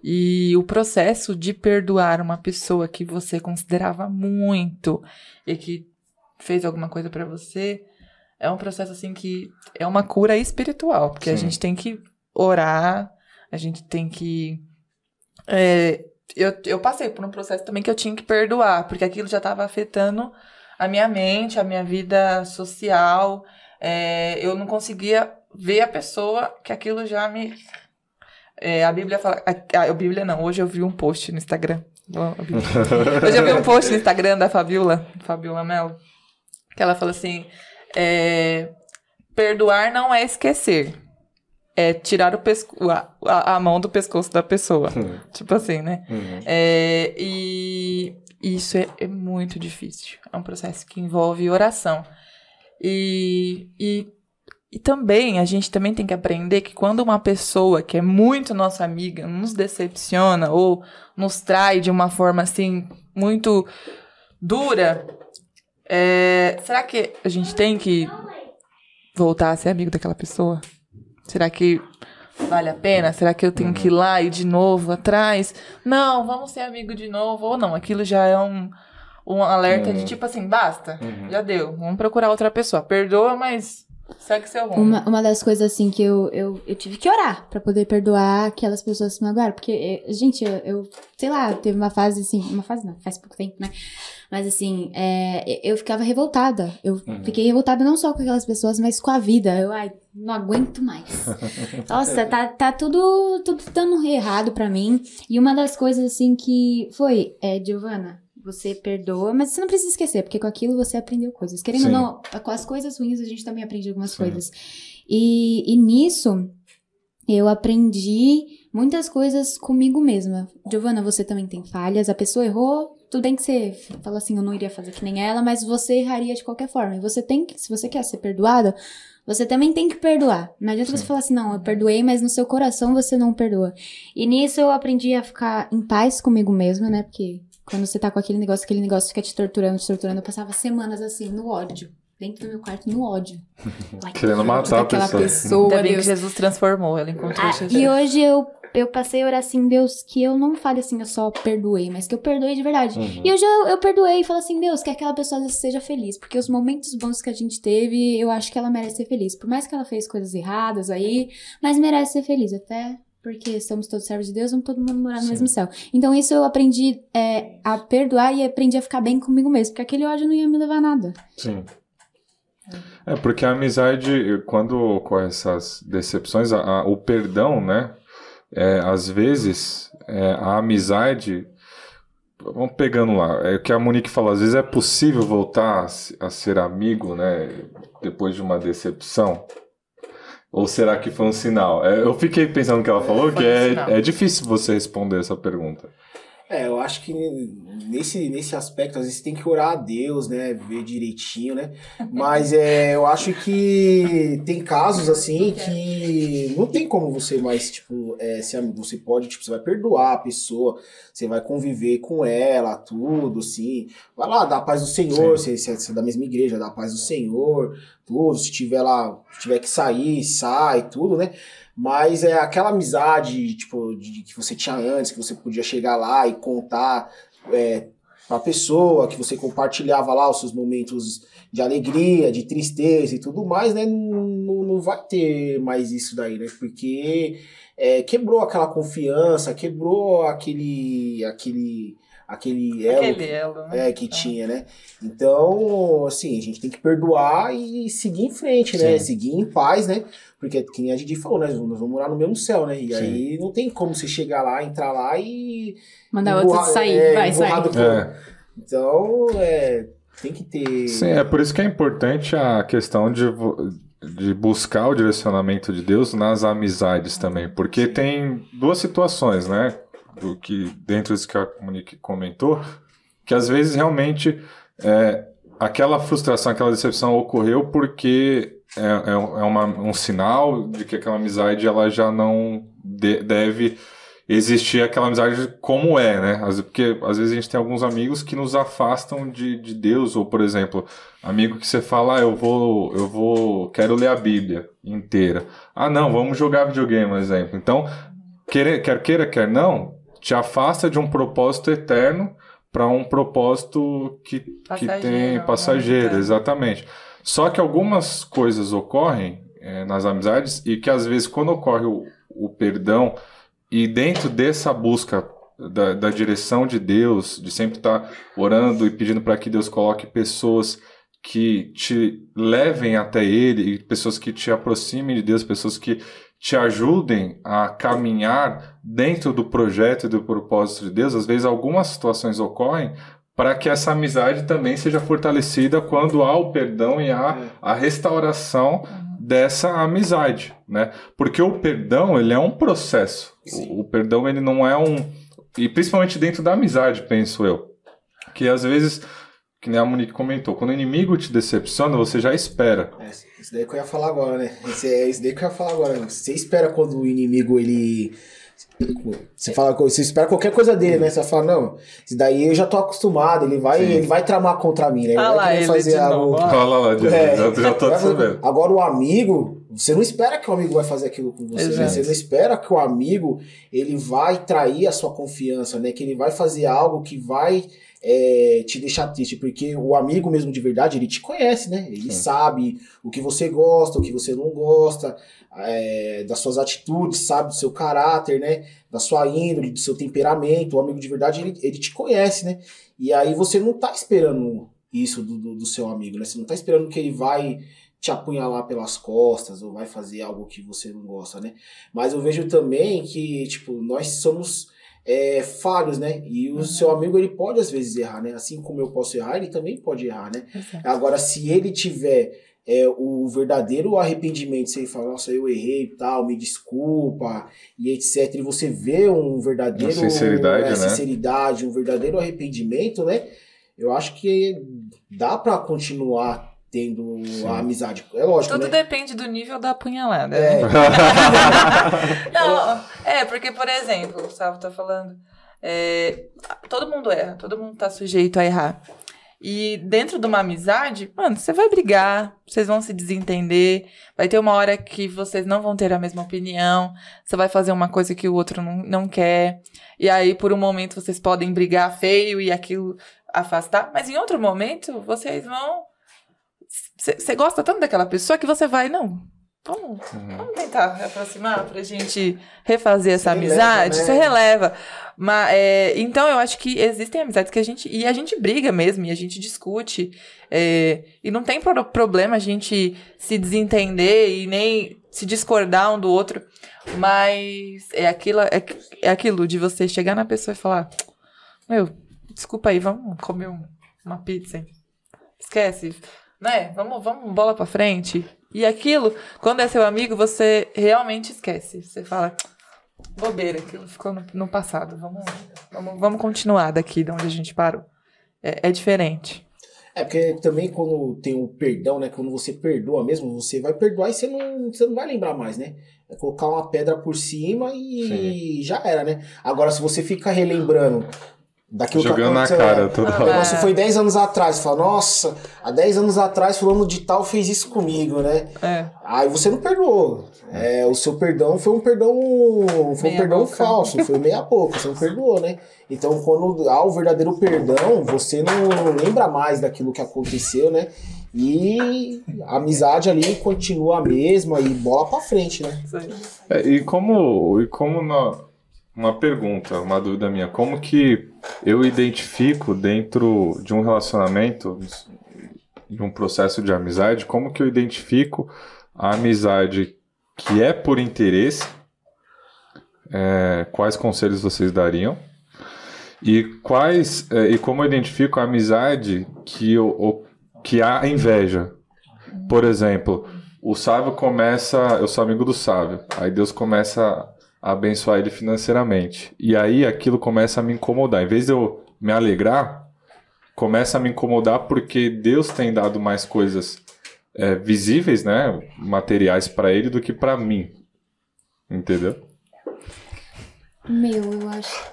E o processo de perdoar uma pessoa que você considerava muito e que fez alguma coisa pra você, é um processo assim que é uma cura espiritual, porque a gente tem que orar, a gente tem que... Eu passei por um processo também que eu tinha que perdoar, porque aquilo já estava afetando a minha mente, a minha vida social. Eu não conseguia ver a pessoa, que aquilo já me... a Bíblia fala... A Bíblia não, hoje eu vi um post no Instagram. Hoje eu vi um post no Instagram da Fabiola Mello, que ela fala assim, perdoar não é esquecer. É tirar a mão do pescoço da pessoa. Tipo assim, né? E isso é muito difícil. É um processo que envolve oração. E também, a gente também tem que aprender que quando uma pessoa que é muito nossa amiga nos decepciona ou nos trai de uma forma, assim, muito dura, será que a gente tem que voltar a ser amigo daquela pessoa? Será que vale a pena? Será que eu tenho que ir lá e de novo atrás? Não, vamos ser amigo de novo. Ou não, aquilo já é um alerta de tipo assim, basta, já deu. Vamos procurar outra pessoa. Perdoa, mas segue seu rumo. Uma das coisas assim que eu tive que orar pra poder perdoar aquelas pessoas que se magoaram. Porque, gente, eu sei lá, teve uma fase assim, uma fase não, faz pouco tempo, né? Mas assim, eu ficava revoltada. Eu fiquei revoltada não só com aquelas pessoas, mas com a vida. Eu, não aguento mais. Nossa, tá tudo dando errado pra mim. E uma das coisas assim que foi, Giovana, você perdoa, mas você não precisa esquecer, porque com aquilo você aprendeu coisas. Querendo ou não, com as coisas ruins a gente também aprende algumas coisas. E nisso, eu aprendi muitas coisas comigo mesma. Giovana, você também tem falhas, a pessoa errou, tudo bem que você fala assim, eu não iria fazer que nem ela, mas você erraria de qualquer forma. E você tem que, se você quer ser perdoada, você também tem que perdoar. Não adianta você falar assim, não, eu perdoei, mas no seu coração você não perdoa. E nisso eu aprendi a ficar em paz comigo mesma, né? Porque quando você tá com aquele negócio fica te torturando. Eu passava semanas assim, no ódio. Dentro do meu quarto, no ódio. Querendo matar a pessoa. Ainda bem que Jesus transformou, ela encontrou Jesus. E hoje eu passei a orar assim, Deus, que eu não fale assim, eu só perdoei, mas que eu perdoei de verdade. E hoje eu perdoei e falo assim, Deus, que aquela pessoa seja feliz, porque os momentos bons que a gente teve, eu acho que ela merece ser feliz. Por mais que ela fez coisas erradas aí, mas merece ser feliz, até porque somos todos servos de Deus, vamos todo mundo morar no mesmo céu. Então isso eu aprendi a perdoar e aprendi a ficar bem comigo mesmo, porque aquele ódio não ia me levar a nada. Sim. Porque a amizade, quando ocorrem essas decepções, o perdão, né? Às vezes, a amizade... Vamos pegando lá. É o que a Monique falou. Às vezes é possível voltar a ser amigo, né? Depois de uma decepção. Ou será que foi um sinal? Eu fiquei pensando no que ela falou, que é difícil você responder essa pergunta. Eu acho que nesse aspecto, às vezes tem que orar a Deus, né? Ver direitinho, né? Mas eu acho que tem casos, assim, que não tem como você mais, tipo, você pode, tipo, você vai perdoar a pessoa, você vai conviver com ela, tudo, assim. Vai lá, dá a paz do Senhor, se é da mesma igreja, dá a paz do Senhor, tudo. Se tiver que sair, sai, tudo, né? Mas aquela amizade, tipo, que você tinha antes, que você podia chegar lá e contar pra pessoa, que você compartilhava lá os seus momentos de alegria, de tristeza e tudo mais, né? Não vai ter mais isso daí, né? Porque quebrou aquela confiança, quebrou aquele elo, né? Que tinha, né? Então, assim, a gente tem que perdoar e seguir em frente, né? Seguir em paz, né? Porque, quem a gente falou, né? Nós vamos morar no mesmo céu, né? E aí não tem como você chegar lá, entrar lá e... mandar outro sair, sai. Então, tem que ter... Sim, é por isso que é importante a questão de buscar o direcionamento de Deus nas amizades também. Porque tem duas situações, né? Do que, dentro disso que a Monique comentou, que às vezes realmente aquela frustração, aquela decepção ocorreu porque um sinal de que aquela amizade ela já não deve existir aquela amizade como né? Porque às vezes a gente tem alguns amigos que nos afastam de Deus, ou por exemplo, amigo que você fala, quero ler a Bíblia inteira. Não, vamos jogar videogame, por exemplo. Então, quer não, te afasta de um propósito eterno para um propósito que tem passageiro, exatamente. Só que algumas coisas ocorrem nas amizades e que às vezes quando ocorre o perdão e dentro dessa busca da direção de Deus, de sempre estar orando e pedindo para que Deus coloque pessoas que te levem até Ele, e pessoas que te aproximem de Deus, pessoas que te ajudem a caminhar dentro do projeto e do propósito de Deus, às vezes algumas situações ocorrem para que essa amizade também seja fortalecida quando há o perdão e há a restauração dessa amizade, né? Porque o perdão, ele é um processo. O perdão, ele não é e principalmente dentro da amizade, penso eu, que às vezes, que nem a Monique comentou, quando o inimigo te decepciona, você já espera. Isso daí que eu ia falar agora, né? Isso daí que eu ia falar agora. Você espera quando o inimigo, ele... Você espera qualquer coisa dele, né? Você fala, não, isso daí eu já tô acostumado, ele vai tramar contra mim, né? Ele vai querer fazer algo... Fala lá, já tô sabendo. Agora o amigo, você não espera que o amigo vai fazer aquilo com você, né? Você não espera que o amigo, ele vai trair a sua confiança, né? Que ele vai fazer algo que vai... te deixar triste, porque o amigo mesmo de verdade, ele te conhece, né? Ele sabe o que você gosta, o que você não gosta, das suas atitudes, sabe do seu caráter, né? Da sua índole, do seu temperamento. O amigo de verdade, ele te conhece, né? E aí você não tá esperando isso do seu amigo, né? Você não tá esperando que ele vai te apunhalar pelas costas ou vai fazer algo que você não gosta, né? Mas eu vejo também que, tipo, nós somos... falhos, né? E o seu amigo, ele pode às vezes errar, né? Assim como eu posso errar, ele também pode errar, né? Exato. Agora, se ele tiver o verdadeiro arrependimento, se ele falar, nossa, eu errei e tal, me desculpa, e etc, e você vê um verdadeiro... sinceridade, um verdadeiro arrependimento, né? Eu acho que dá pra continuar tendo a amizade. É lógico, tudo, né? Depende do nível da apunhalada. Não, porque, por exemplo, o Gustavo tá falando, todo mundo erra, todo mundo tá sujeito a errar. E dentro de uma amizade, mano, você vai brigar, vocês vão se desentender, vai ter uma hora que vocês não vão ter a mesma opinião, você vai fazer uma coisa que o outro não quer, e aí por um momento vocês podem brigar feio e aquilo afastar, mas em outro momento vocês vão... Você gosta tanto daquela pessoa que você vai, vamos tentar aproximar pra gente refazer essa amizade. Você releva. Mas, então, eu acho que existem amizades que a gente briga mesmo, e a gente discute. E não tem problema a gente se desentender e nem se discordar um do outro. Mas é aquilo de você chegar na pessoa e falar, desculpa aí, vamos comer uma pizza, hein? Esquece, né? Vamos bola pra frente. E aquilo, quando é seu amigo, você realmente esquece. Você fala, bobeira, aquilo ficou no passado. Vamos continuar daqui de onde a gente parou. É diferente. Porque também quando tem o perdão, né? Quando você perdoa mesmo, você vai perdoar e você não vai lembrar mais, né? É colocar uma pedra por cima e já era, né? Agora, se você fica relembrando daquilo jogando que aconteceu, na cara toda hora. Nossa, foi 10 anos atrás. Você fala, nossa, há 10 anos atrás fulano de tal fez isso comigo, né? Aí você não perdoou. O seu perdão foi um perdão falso, foi meia boca, você não perdoou, né? Então, quando há o verdadeiro perdão, você não lembra mais daquilo que aconteceu, né? E a amizade ali continua a mesma e bola pra frente, né? Uma pergunta, uma dúvida minha, como que eu identifico dentro de um relacionamento, de um processo de amizade, como que eu identifico a amizade que é por interesse, quais conselhos vocês dariam, e como eu identifico a amizade que há inveja. Por exemplo, o sábio eu sou amigo do sábio, aí Deus começa a abençoar ele financeiramente, e aí aquilo começa a me incomodar, em vez de eu me alegrar, começa a me incomodar porque Deus tem dado mais coisas visíveis, né, materiais para ele do que para mim, entendeu? Eu acho.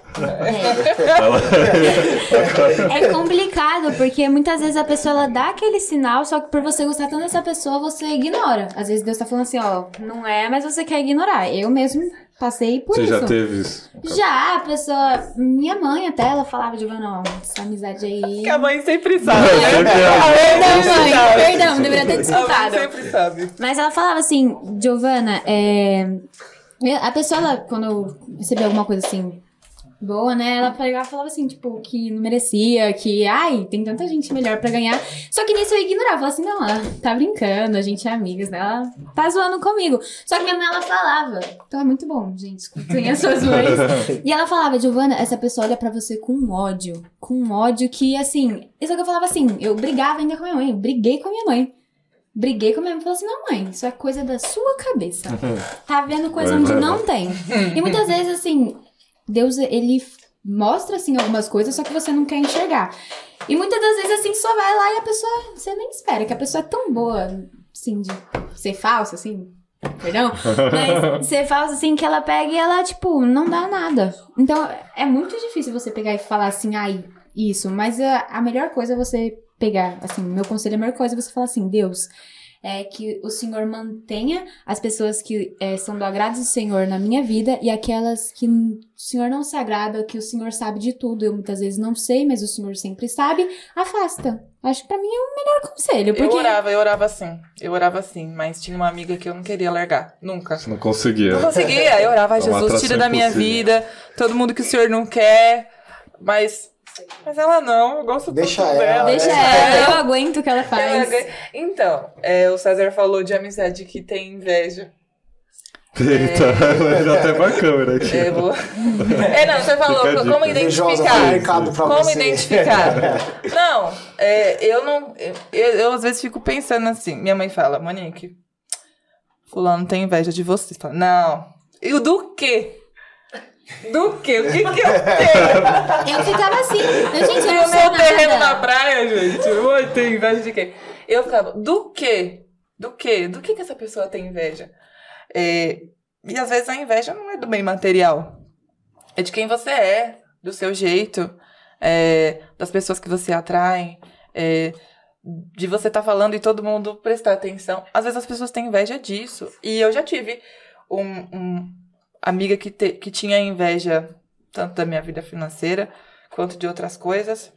É complicado, porque muitas vezes a pessoa ela dá aquele sinal, só que por você gostar tanto dessa pessoa, você ignora. Às vezes Deus tá falando assim, ó, não é, mas você quer ignorar. Eu mesmo passei por isso. Você já teve isso? Já, a pessoa... Minha mãe até, ela falava, Giovana, essa amizade aí... Que a mãe sempre sabe, né? Perdão, mãe, perdão, deveria ter descontado. A mãe sempre sabe. Mas ela falava assim, Giovana, a pessoa, ela, quando eu recebia alguma coisa assim, boa, né? Ela pegava e falava assim, tipo, que não merecia, que, tem tanta gente melhor pra ganhar. Só que nisso eu ignorava, falava assim, não, ela tá brincando, a gente é amigas, né? Ela tá zoando comigo. Só que minha mãe, ela falava, então é muito bom, gente, escutem as suas mães. E ela falava, Giovana, essa pessoa olha pra você com ódio que, assim, isso que eu falava assim, eu brigava ainda com a minha mãe, briguei com a minha mãe. Briguei com a minha mãe e falei assim, não, mãe, isso é coisa da sua cabeça. Tá vendo coisa onde não tem. E muitas vezes, assim, Deus, ele mostra, assim, algumas coisas, só que você não quer enxergar. E muitas das vezes, assim, só vai lá e a pessoa, você nem espera, que a pessoa é tão boa, assim, de ser falsa, assim, perdão, mas ser falsa, assim, que ela pega e ela, tipo, não dá nada. Então, é muito difícil você pegar e falar assim, isso, mas a melhor coisa é você pegar, assim, meu conselho, a melhor coisa é você falar assim, Deus, que o Senhor mantenha as pessoas que são do agrado do Senhor na minha vida e aquelas que o Senhor não se agrada, que o Senhor sabe de tudo, eu muitas vezes não sei, mas o Senhor sempre sabe, afasta. Acho que pra mim é o melhor conselho, porque... Eu orava assim, mas tinha uma amiga que eu não queria largar, nunca. Você não conseguia. Não conseguia, eu orava, Jesus, tira da minha vida, todo mundo que o Senhor não quer, mas ela não, eu gosto Deixa tanto ela, dela. Deixa ela, eu aguento o que ela faz. Então, o César falou de amizade que tem inveja. Eita, já até pra câmera aqui. Não, você falou, como identificar? Como identificar? Não, eu às vezes fico pensando assim, minha mãe fala, Monique, fulano tem inveja de você. Fala, não, e do quê? Do quê? O que eu tenho? Eu ficava assim, gente, eu não o meu terreno na praia, gente. Eu tenho inveja de quê? Eu ficava, do quê? Do quê? Do que essa pessoa tem inveja? E às vezes a inveja não é do bem material. É de quem você é, do seu jeito, das pessoas que você atrai, de você estar falando e todo mundo prestar atenção. Às vezes as pessoas têm inveja disso. E eu já tive amiga que tinha inveja tanto da minha vida financeira quanto de outras coisas.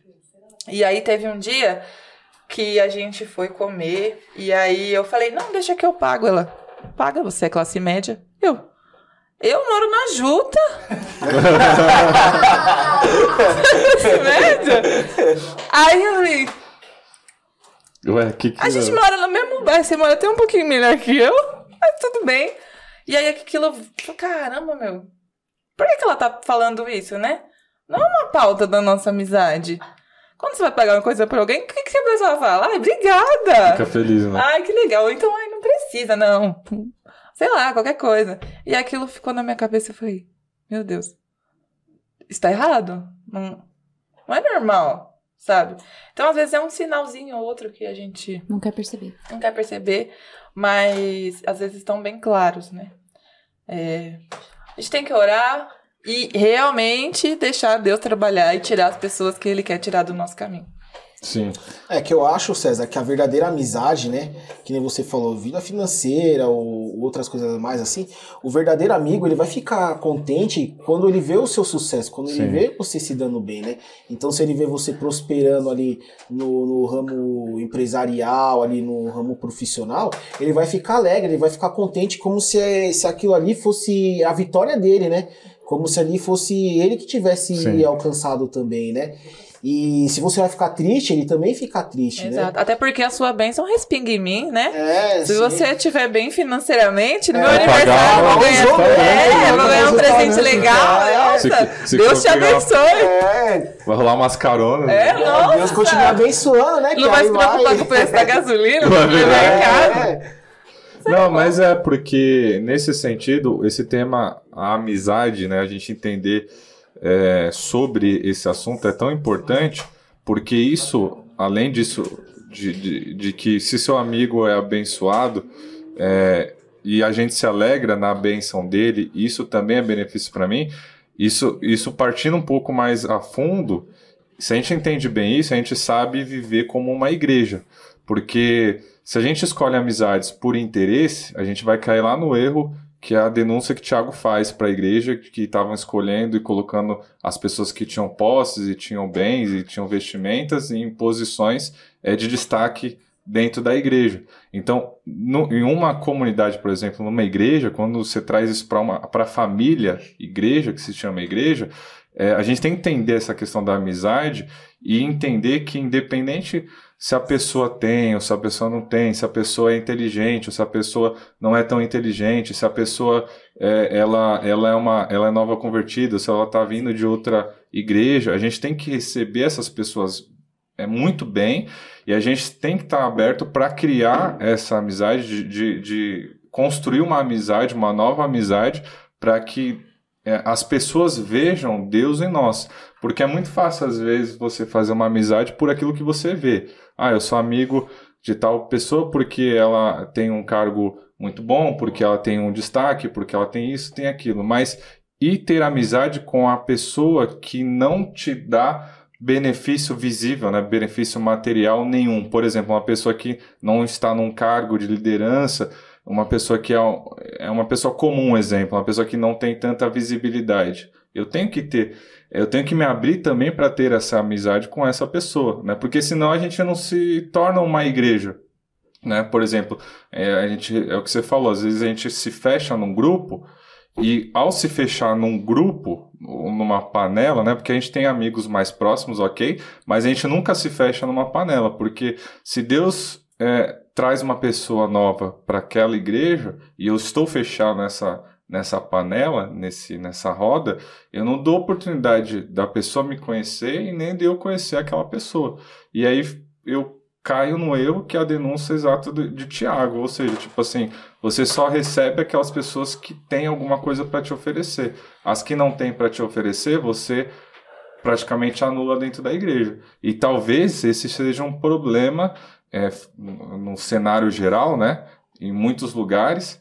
E aí teve um dia que a gente foi comer e aí eu falei, não, deixa que eu pago. Ela, paga, você é classe média. Eu moro na Juta. Classe média? Aí eu falei, a gente mora no mesmo bairro, você mora até um pouquinho melhor que eu, mas tudo bem. E aí aquilo, caramba, meu, por que ela tá falando isso, né? Não é uma pauta da nossa amizade. Quando você vai pagar uma coisa pra alguém, o que a pessoa fala? Ai, obrigada. Fica feliz, né? Ai, que legal. Então, não precisa, não. Sei lá, qualquer coisa. E aquilo ficou na minha cabeça, eu falei, meu Deus, isso tá errado. Não é normal, sabe? Então, às vezes, é um sinalzinho ou outro que a gente... Não quer perceber. Não quer perceber, mas às vezes estão bem claros, né? A gente tem que orar e realmente deixar Deus trabalhar e tirar as pessoas que Ele quer tirar do nosso caminho. Sim. É que eu acho, César, que a verdadeira amizade, né, que nem você falou, vida financeira ou outras coisas mais assim, o verdadeiro amigo, ele vai ficar contente quando ele vê o seu sucesso, quando ele vê você se dando bem, né? Então, se ele vê você prosperando ali no ramo empresarial, ali no ramo profissional, ele vai ficar alegre, ele vai ficar contente como se aquilo ali fosse a vitória dele, né? Como se ali fosse ele que tivesse alcançado também, né? E se você vai ficar triste, ele também fica triste, Exato. né? Até porque a sua bênção respinga em mim, né? Se sim. você estiver bem financeiramente, no meu aniversário, vou ganhar um presente legal. Nossa, Deus te abençoe. Vai rolar umas caronas. Nossa. Deus continua abençoando, né? Não vai se preocupar com o preço da gasolina, no mercado. Não, mas é porque, nesse sentido, esse tema, a amizade, né? A gente entender sobre esse assunto é tão importante, porque isso, além disso, de que se seu amigo é abençoado e a gente se alegra na bênção dele, isso também é benefício para mim. Isso partindo um pouco mais a fundo, se a gente entende bem isso, a gente sabe viver como uma igreja, porque se a gente escolhe amizades por interesse, a gente vai cair lá no erro que é a denúncia que Tiago faz para a igreja, que estavam escolhendo e colocando as pessoas que tinham posses e tinham bens e tinham vestimentas em posições de destaque dentro da igreja. Então, em uma comunidade, por exemplo, numa igreja, quando você traz isso para a família, igreja, que se chama igreja, a gente tem que entender essa questão da amizade e entender que independente se a pessoa tem ou se a pessoa não tem, se a pessoa é inteligente ou se a pessoa não é tão inteligente, se a pessoa ela é nova convertida, se ela está vindo de outra igreja, a gente tem que receber essas pessoas muito bem e a gente tem que estar aberto para criar essa amizade, de construir uma amizade, uma nova amizade, para que as pessoas vejam Deus em nós. Porque é muito fácil, às vezes, você fazer uma amizade por aquilo que você vê. Eu sou amigo de tal pessoa porque ela tem um cargo muito bom, porque ela tem um destaque, porque ela tem isso, tem aquilo. Mas e ter amizade com a pessoa que não te dá benefício visível, né? Benefício material nenhum. Por exemplo, uma pessoa que não está num cargo de liderança, uma pessoa que é uma pessoa comum, exemplo, uma pessoa que não tem tanta visibilidade. Eu tenho que me abrir também para ter essa amizade com essa pessoa, né? Porque senão a gente não se torna uma igreja, né? Por exemplo, é o que você falou, às vezes a gente se fecha num grupo e ao se fechar num grupo, numa panela, né? Porque a gente tem amigos mais próximos, ok? Mas a gente nunca se fecha numa panela, porque se Deus traz uma pessoa nova para aquela igreja e eu estou fechado nessa panela, nessa roda, eu não dou oportunidade da pessoa me conhecer e nem de eu conhecer aquela pessoa. E aí eu caio no erro que é a denúncia exata de Tiago, ou seja, tipo assim, você só recebe aquelas pessoas que têm alguma coisa para te oferecer. As que não têm para te oferecer, você praticamente anula dentro da igreja. E talvez esse seja um problema no cenário geral, né? Em muitos lugares,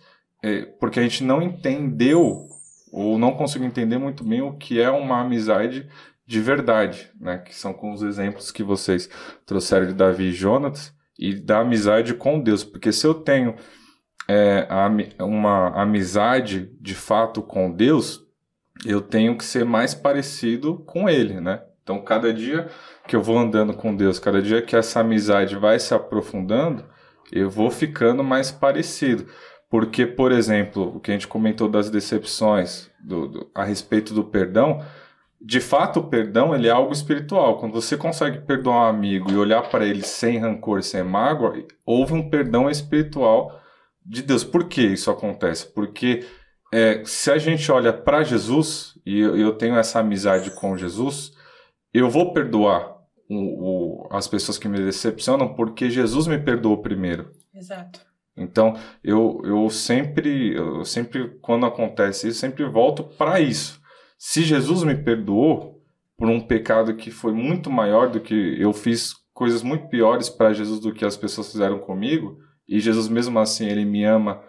porque a gente não entendeu ou não conseguiu entender muito bem o que é uma amizade de verdade, né? Que são com os exemplos que vocês trouxeram de Davi e Jonatas e da amizade com Deus. Porque se eu tenho uma amizade de fato com Deus, eu tenho que ser mais parecido com Ele, né? Então, cada dia que eu vou andando com Deus, cada dia que essa amizade vai se aprofundando, eu vou ficando mais parecido. Porque, por exemplo, o que a gente comentou das decepções a respeito do perdão, de fato o perdão ele é algo espiritual. Quando você consegue perdoar um amigo e olhar para ele sem rancor, sem mágoa, houve um perdão espiritual de Deus. Por que isso acontece? Porque se a gente olha para Jesus, e eu tenho essa amizade com Jesus, eu vou perdoar as pessoas que me decepcionam porque Jesus me perdoou primeiro. Exato. Então, eu sempre, quando acontece isso, sempre volto para isso. Se Jesus me perdoou por um pecado que foi muito maior do que eu fiz coisas muito piores para Jesus do que as pessoas fizeram comigo, e Jesus mesmo assim ele me ama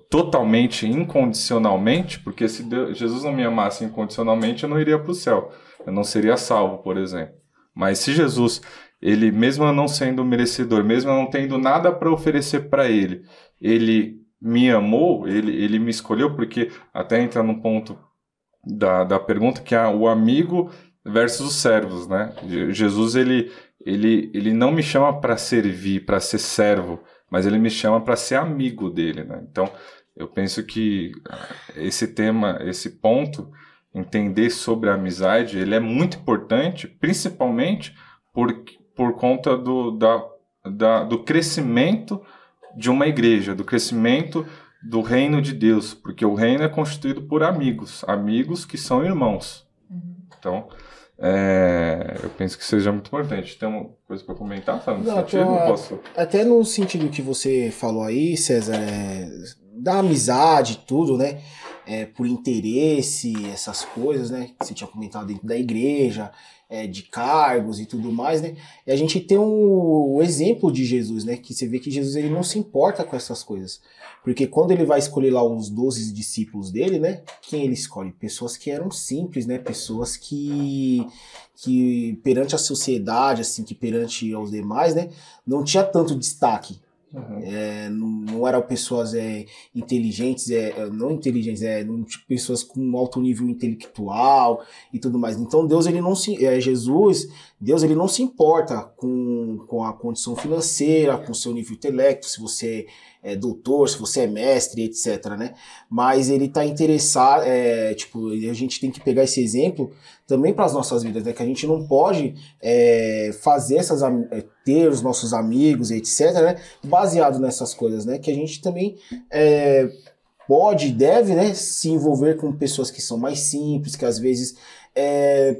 totalmente, incondicionalmente, porque se Jesus não me amasse incondicionalmente, eu não iria para o céu, eu não seria salvo, por exemplo. Mas se Jesus, ele mesmo eu não sendo merecedor, mesmo eu não tendo nada para oferecer para ele me amou, ele me escolheu, porque até entra no ponto da pergunta que é o amigo versus os servos, né? Jesus, ele não me chama para servir, para ser servo, mas ele me chama para ser amigo dele, né? Então, eu penso que esse tema, esse ponto, entender sobre a amizade, ele é muito importante, principalmente por conta do crescimento de uma igreja, do crescimento do reino de Deus, porque o reino é constituído por amigos que são irmãos. Então, eu penso que seja muito importante. Tem uma coisa para comentar? Tá? Até no sentido que você falou aí, César, da amizade e tudo, né? Por interesse, essas coisas, né? Que você tinha comentado dentro da igreja, de cargos e tudo mais, né? E a gente tem o exemplo de Jesus, né? Que você vê que Jesus ele não se importa com essas coisas. Porque quando ele vai escolher lá os 12 discípulos dele, né? Quem ele escolhe? Pessoas que eram simples, né? Pessoas que perante a sociedade, assim, que perante aos demais, né? Não tinha tanto destaque. Não eram pessoas inteligentes, não inteligentes, pessoas com alto nível intelectual e tudo mais. Então Deus ele não se importa com a condição financeira, com o seu nível intelecto, se você é doutor, se você é mestre, etc, né? Mas ele está interessado, a gente tem que pegar esse exemplo também para as nossas vidas, né? Que a gente não pode fazer ter os nossos amigos, etc, né? Baseado nessas coisas, né? Que a gente também pode e deve, né? Se envolver com pessoas que são mais simples, que às vezes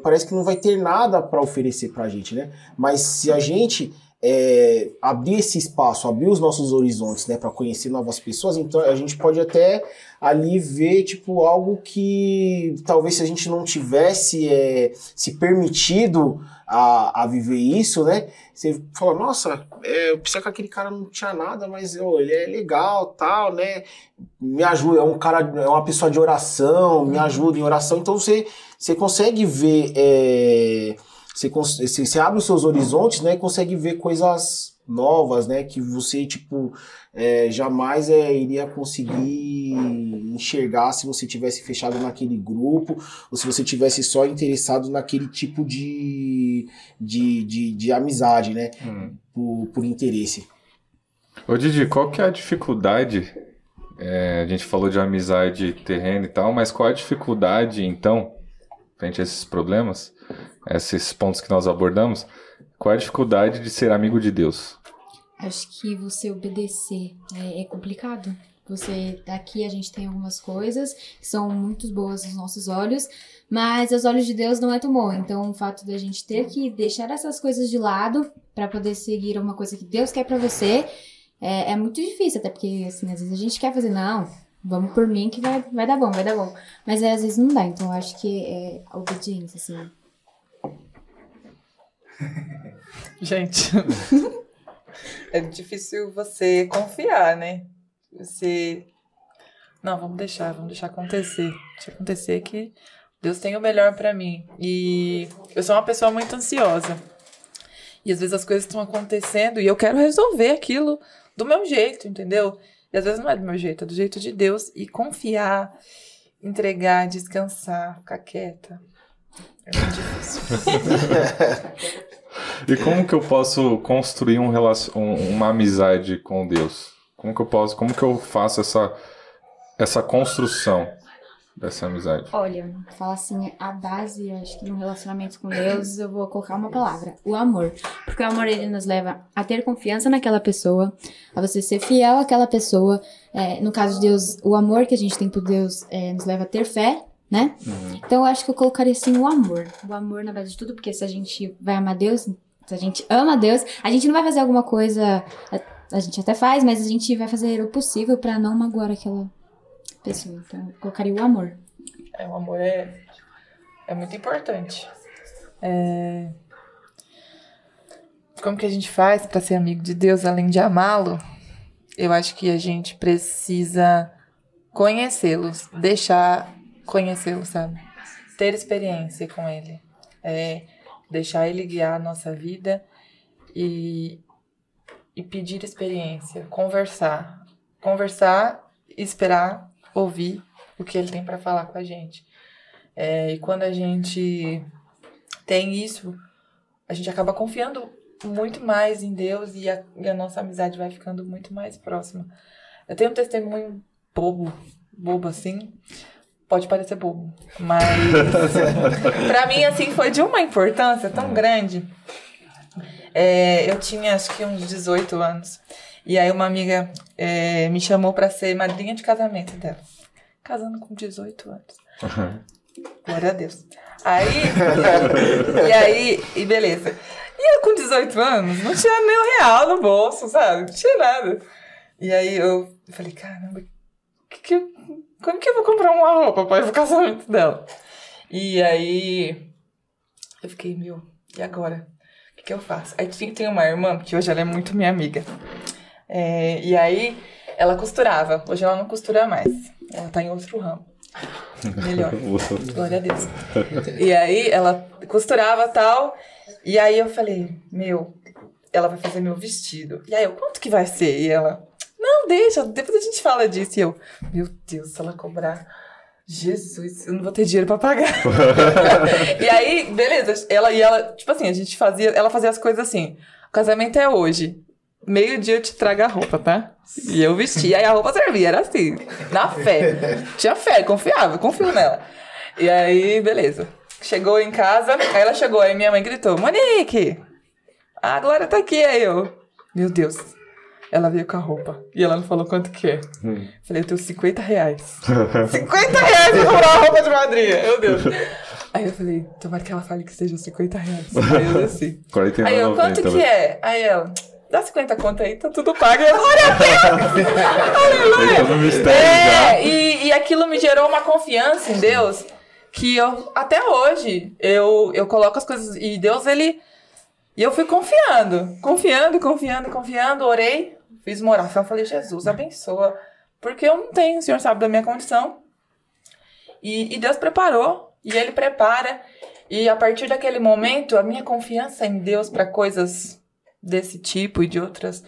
parece que não vai ter nada para oferecer para a gente, né? Mas se a gente abrir esse espaço, abrir os nossos horizontes, né, para conhecer novas pessoas, então a gente pode até ali ver tipo algo que talvez se a gente não tivesse se permitido a viver isso, né, você fala, nossa, eu pensei que aquele cara não tinha nada, mas ele é legal, tal, né, me ajuda, é uma pessoa de oração, me ajuda em oração, então você consegue ver você abre os seus horizontes, né, e consegue ver coisas novas, né, que você, jamais iria conseguir enxergar se você tivesse fechado naquele grupo, ou se você tivesse só interessado naquele tipo de amizade, né, por interesse. Ô Didi, qual que é a dificuldade? A gente falou de amizade terrena e tal, mas qual é a dificuldade, então, frente a esses problemas? Esses pontos que nós abordamos, qual é a dificuldade de ser amigo de Deus? Acho que você obedecer é complicado. Aqui a gente tem algumas coisas que são muito boas aos nossos olhos, mas aos olhos de Deus não é tão bom. Então o fato da gente ter que deixar essas coisas de lado para poder seguir uma coisa que Deus quer para você é muito difícil, até porque assim, às vezes a gente quer fazer, não, vamos por mim que vai dar bom, vai dar bom. Mas às vezes não dá, então eu acho que é a obediência, assim. Gente, é difícil você confiar, né? Não, vamos deixar acontecer. Deixa acontecer que Deus tem o melhor pra mim. E eu sou uma pessoa muito ansiosa. E às vezes as coisas estão acontecendo e eu quero resolver aquilo do meu jeito, entendeu? E às vezes não é do meu jeito, é do jeito de Deus. E confiar, entregar, descansar, ficar quieta. É muito difícil. E como que eu posso construir uma amizade com Deus? Como que eu faço essa construção dessa amizade? Olha, fala assim, a base, eu acho que no relacionamento com Deus, eu vou colocar uma palavra, o amor. Porque o amor, ele nos leva a ter confiança naquela pessoa, a você ser fiel àquela pessoa. No caso de Deus, o amor que a gente tem por Deus nos leva a ter fé, né? Então eu acho que eu colocaria assim o amor na base de tudo, porque se a gente vai amar Deus, se a gente ama Deus, a gente não vai fazer alguma coisa, a gente até faz, mas a gente vai fazer o possível pra não magoar aquela pessoa. Então eu colocaria o amor. O amor é muito importante. Como que a gente faz para ser amigo de Deus além de amá-lo? Eu acho que a gente precisa conhecê-los, deixar conhecê-lo, sabe? Ter experiência com ele. Deixar ele guiar a nossa vida e pedir experiência, conversar, esperar, ouvir o que ele tem para falar com a gente. E quando a gente tem isso, a gente acaba confiando muito mais em Deus e a nossa amizade vai ficando muito mais próxima. Eu tenho um testemunho bobo assim, pode parecer bobo, mas pra mim, assim, foi de uma importância tão grande. Eu tinha, acho que uns 18 anos, e aí uma amiga me chamou pra ser madrinha de casamento dela. Casando com 18 anos. Glória a Deus. E beleza. E eu com 18 anos, não tinha nem R$1 no bolso, sabe? Não tinha nada. E aí eu falei, caramba, como que eu vou comprar uma roupa para ir pro casamento dela? E aí eu fiquei, e agora? O que eu faço? Aí tem uma irmã, que hoje ela é muito minha amiga. E aí ela costurava. Hoje ela não costura mais. Ela tá em outro ramo. Melhor. Glória a Deus. E aí ela costurava e tal. E aí eu falei, ela vai fazer meu vestido. E aí quanto que vai ser? E ela, não, deixa, depois a gente fala disso. E eu, meu Deus, se ela cobrar, Jesus, eu não vou ter dinheiro pra pagar. E aí, beleza, ela, tipo assim, ela fazia as coisas assim, o casamento é hoje, meio-dia eu te trago a roupa, tá? E eu vestia, aí a roupa servia, era assim, na fé. Tinha fé, confio nela. E aí, beleza. Chegou em casa, aí ela chegou, aí minha mãe gritou, Monique, a Glória tá aqui. Aí eu, meu Deus, ela veio com a roupa. E ela não falou quanto que é. Falei, eu tenho R$50. R$50 pra comprar uma roupa de madrinha, meu Deus. Aí eu falei, tomara que ela fale que seja R$50. Aí eu desci. Aí eu, quanto que é? Aí ela, dá 50 conto aí, tá tudo pago. Eu, glória a Deus! E aquilo me gerou uma confiança em Deus que eu, até hoje, eu coloco as coisas, e Deus, e eu fui confiando, orei, fiz uma oração, falei, Jesus, abençoa, porque eu não tenho, o Senhor sabe da minha condição, e Deus preparou, e Ele prepara, e a partir daquele momento, a minha confiança em Deus para coisas desse tipo, e de outros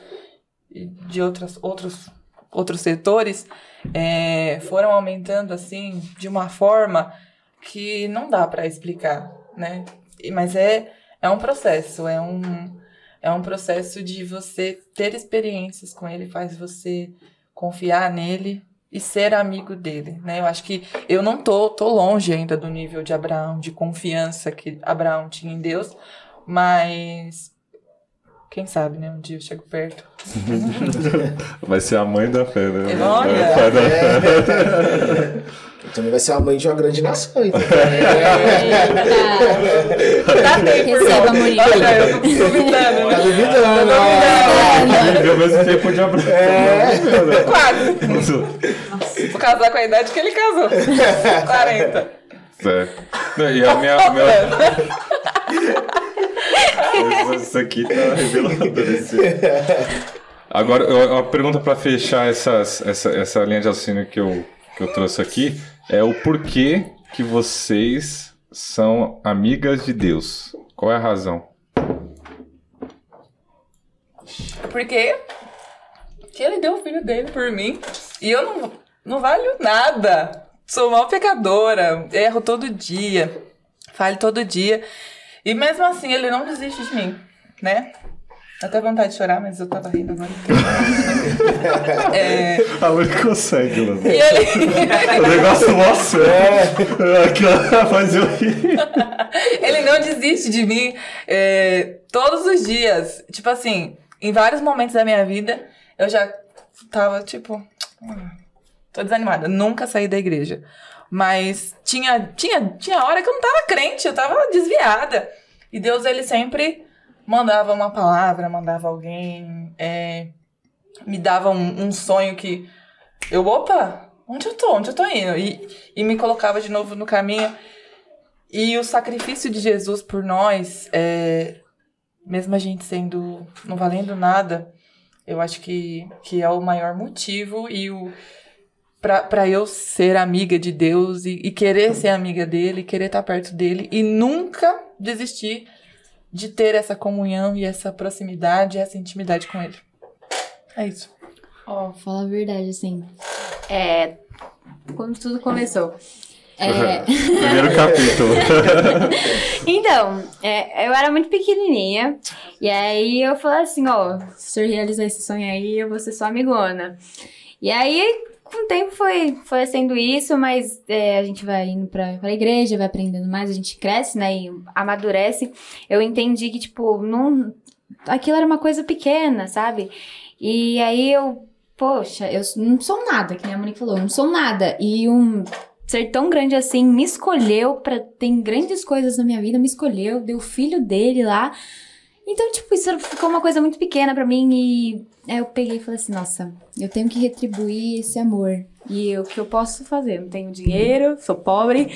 setores, foram aumentando, assim, de uma forma que não dá para explicar, né? Mas é um processo, é um processo de você ter experiências com ele, faz você confiar nele e ser amigo dele, né? Eu acho que eu não tô longe ainda do nível de Abraão, de confiança que Abraão tinha em Deus, mas quem sabe, né? Um dia eu chego perto. Vai ser a mãe da fé, né? Olha! Também vai ser a mãe de uma grande nação. Então. Receba, Monique. Olha, eu tô duvidando, né? Tá duvidando. Ao mesmo tempo de Abraão. Quase. Vou casar com a idade que ele casou. 40. E a minha... Isso aqui tá revelador. Agora, uma pergunta para fechar essa linha de raciocínio que eu trouxe aqui é o porquê que vocês são amigas de Deus. Qual é a razão? Porque ele deu o filho dele por mim e eu não valho nada. Sou mal pecadora, erro todo dia, falho todo dia. E mesmo assim, ele não desiste de mim, né? Até vontade de chorar, mas eu tava rindo agora. A Lúcia consegue, mano. E ele... O negócio nosso faz eu rir. Ele não desiste de mim todos os dias. Tipo assim, em vários momentos da minha vida, eu já tava, tipo... tô desanimada. Nunca saí da igreja. Mas tinha hora que eu não tava crente, eu tava desviada. E Deus, ele sempre mandava uma palavra, mandava alguém, me dava um sonho que eu, opa, onde eu tô indo? E me colocava de novo no caminho. E o sacrifício de Jesus por nós, mesmo a gente não valendo nada, eu acho que é o maior motivo pra eu ser amiga de Deus e querer ser amiga dele, querer estar perto dele e nunca desistir de ter essa comunhão e essa proximidade, essa intimidade com ele. É isso. Fala a verdade, assim. Quando tudo começou. Primeiro capítulo. Então, eu era muito pequenininha. E aí eu falei assim, se eu realizar esse sonho aí, eu vou ser sua amigona. E aí, com o tempo foi sendo isso, mas a gente vai indo pra igreja, vai aprendendo mais, a gente cresce, né, e amadurece. Eu entendi que, tipo, aquilo era uma coisa pequena, sabe? E aí poxa, eu não sou nada, que nem a Monique falou, eu não sou nada. E ser tão grande assim, me escolheu pra ter grandes coisas na minha vida, me escolheu, deu o filho dele lá. Então, tipo, isso ficou uma coisa muito pequena pra mim e eu peguei e falei assim, nossa, eu tenho que retribuir esse amor. E o que eu posso fazer? Eu não tenho dinheiro, sou pobre.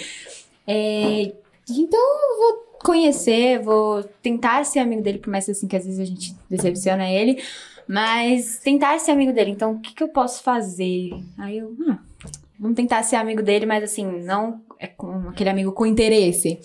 Então, eu vou conhecer, vou tentar ser amigo dele, por mais assim que às vezes a gente decepciona ele, mas tentar ser amigo dele. Então, o que eu posso fazer? Aí eu, vamos tentar ser amigo dele, mas assim, não com aquele amigo com interesse.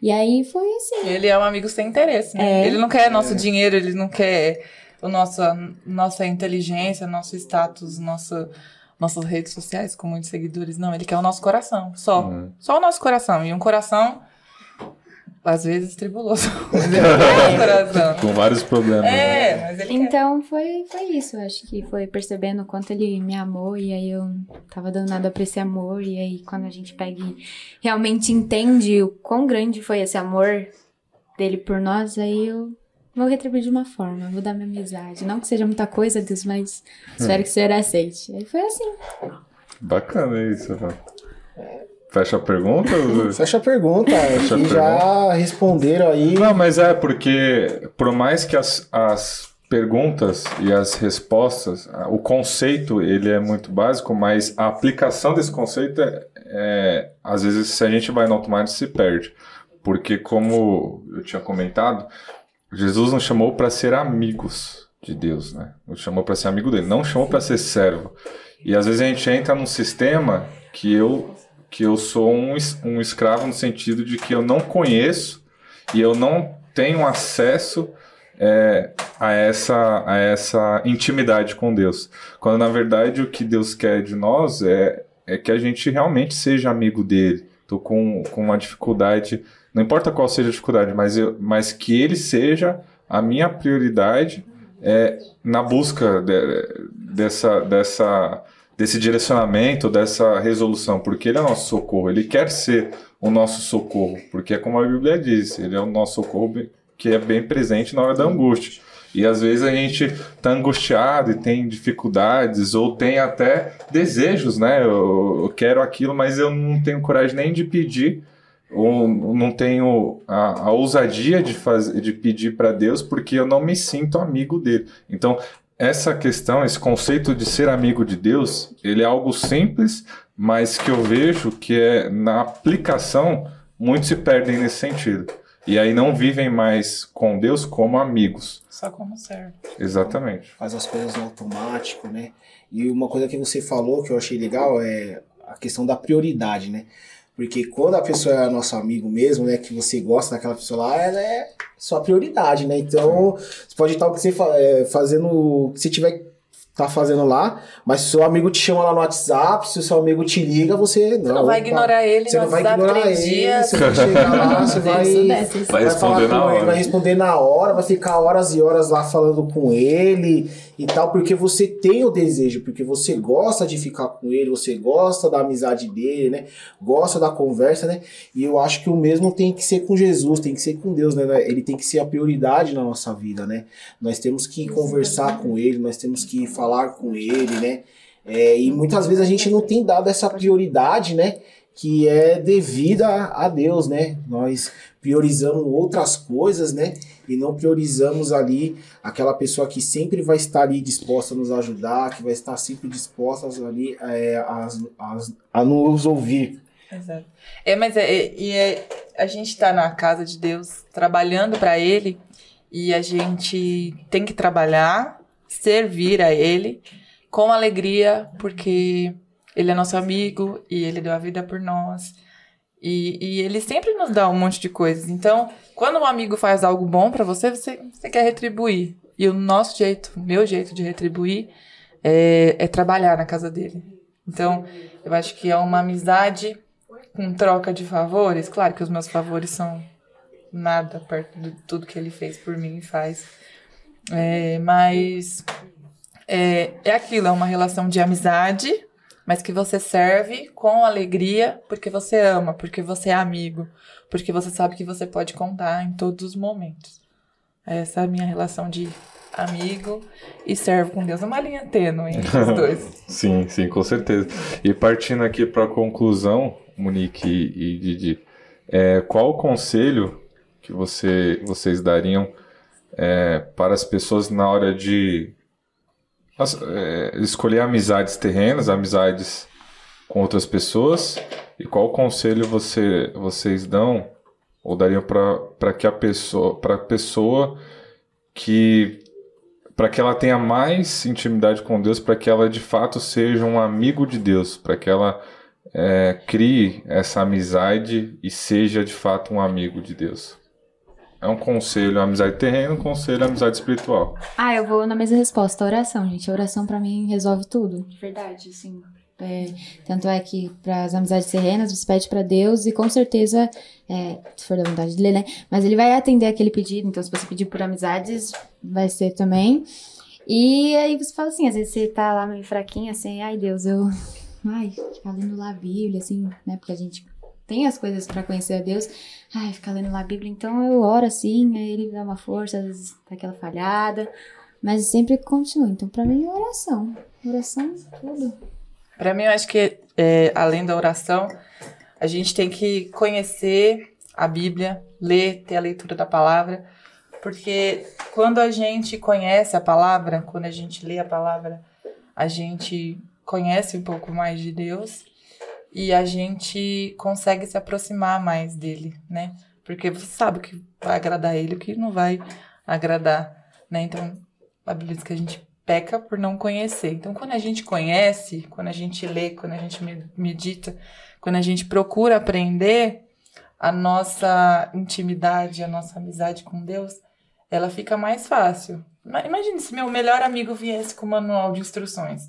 E aí foi assim. Ele é um amigo sem interesse, né? Ele não quer nosso dinheiro, ele não quer nossa inteligência, nosso status, nossas redes sociais com muitos seguidores. Não, ele quer o nosso coração, só. Só o nosso coração. E um coração, às vezes, tribuloso. Com vários problemas. Mas ele então foi isso. Eu acho que foi percebendo o quanto ele me amou. E aí eu tava dando nada pra esse amor. E aí quando a gente pega e realmente entende o quão grande foi esse amor dele por nós, aí eu vou retribuir de uma forma. Vou dar minha amizade. Não que seja muita coisa, Deus, mas espero que o Senhor aceite. Aí foi assim. Bacana isso, velho. Fecha a pergunta? Fecha a pergunta. Já responderam aí. Não, mas porque por mais que as perguntas e as respostas, o conceito ele é muito básico, mas a aplicação desse conceito às vezes, se a gente vai no automático, se perde. Porque, como eu tinha comentado, Jesus nos chamou para ser amigos de Deus, né? Nos chamou para ser amigo dele, não chamou para ser servo. E às vezes a gente entra num sistema que eu sou um escravo no sentido de que eu não conheço e eu não tenho acesso a essa intimidade com Deus. Quando, na verdade, o que Deus quer de nós é que a gente realmente seja amigo dele. Estou com uma dificuldade, não importa qual seja a dificuldade, mas que ele seja a minha prioridade na busca desse direcionamento, dessa resolução, porque ele é o nosso socorro, ele quer ser o nosso socorro, porque é como a Bíblia diz, ele é o nosso socorro que é bem presente na hora da angústia. E às vezes a gente está angustiado e tem dificuldades, ou tem até desejos, né? Eu quero aquilo, mas eu não tenho coragem nem de pedir, ou não tenho a ousadia de pedir para Deus, porque eu não me sinto amigo dele. Então, essa questão, esse conceito de ser amigo de Deus, ele é algo simples, mas que eu vejo que na aplicação, muitos se perdem nesse sentido. E aí não vivem mais com Deus como amigos. Só como servo. Exatamente. Faz as coisas no automático, né? E uma coisa que você falou que eu achei legal é a questão da prioridade, né? Porque quando a pessoa é nosso amigo mesmo, né? Que você gosta daquela pessoa lá, ela é sua prioridade, né? Então, você pode estar o que você fazendo, o que você tiver tá fazendo lá, mas se o seu amigo te chama lá no WhatsApp, se o seu amigo te liga, você não vai ignorar ele no WhatsApp 3 dias. Você vai chegar lá, você vai responder na hora. Vai responder na hora, vai ficar horas e horas lá falando com ele e tal, porque você tem o desejo, porque você gosta de ficar com ele, você gosta da amizade dele, né? Gosta da conversa, né? E eu acho que o mesmo tem que ser com Jesus, tem que ser com Deus, né? Ele tem que ser a prioridade na nossa vida, né? Nós temos que conversar com ele, nós temos que falar com ele, né? E muitas vezes a gente não tem dado essa prioridade, né? que é devida a Deus, né? Nós priorizamos outras coisas, né? E não priorizamos ali aquela pessoa que sempre vai estar ali disposta a nos ajudar, que vai estar sempre disposta ali a nos ouvir. Exato. A gente está na casa de Deus trabalhando para Ele e a gente tem que trabalhar, servir a Ele com alegria, porque Ele é nosso amigo e Ele deu a vida por nós. E Ele sempre nos dá um monte de coisas. Então, quando um amigo faz algo bom para você, você quer retribuir. E o meu jeito de retribuir é trabalhar na casa dele. Então, eu acho que é uma amizade com troca de favores. Claro que os meus favores são nada perto de tudo que ele fez por mim e faz. Mas é aquilo, é uma relação de amizade, mas que você serve com alegria, porque você ama, porque você é amigo, porque você sabe que você pode contar em todos os momentos. Essa é a minha relação de amigo e servo com Deus. É uma linha tênue entre os dois. Sim, sim, com certeza. E partindo aqui para a conclusão, Monique e Didi, qual o conselho que vocês dariam para as pessoas na hora de escolher amizades terrenas, amizades com outras pessoas, e qual conselho vocês dão ou dariam para que a pessoa para que ela tenha mais intimidade com Deus, para que ela de fato seja um amigo de Deus, para que ela crie essa amizade e seja de fato um amigo de Deus? É um conselho, amizade terrena, um conselho, amizade espiritual. Eu vou na mesma resposta, oração, gente. A oração pra mim resolve tudo. De verdade, sim. Tanto é que para as amizades terrenas você pede pra Deus e com certeza, se for da vontade dele, né? Mas ele vai atender aquele pedido. Então se você pedir por amizades, vai ser também. E aí você fala assim, às vezes você tá lá meio fraquinha, assim, ai Deus, ficar lendo lá a Bíblia, assim, né? Porque a gente tem as coisas pra conhecer a Deus. Ficar lendo lá a Bíblia, então eu oro assim, aí ele dá uma força, às vezes dá aquela falhada, mas sempre continua. Então pra mim é oração, tudo. Pra mim eu acho que além da oração, a gente tem que conhecer a Bíblia, ter a leitura da palavra, porque quando a gente conhece a palavra, quando a gente lê a palavra, a gente conhece um pouco mais de Deus e a gente consegue se aproximar mais dele, né? Porque você sabe o que vai agradar ele e o que não vai agradar, né? Então, a Bíblia diz que a gente peca por não conhecer. Então, quando a gente conhece, quando a gente lê, quando a gente medita, quando a gente procura aprender, a nossa intimidade, a nossa amizade com Deus, ela fica mais fácil. Imagine se meu melhor amigo viesse com um manual de instruções.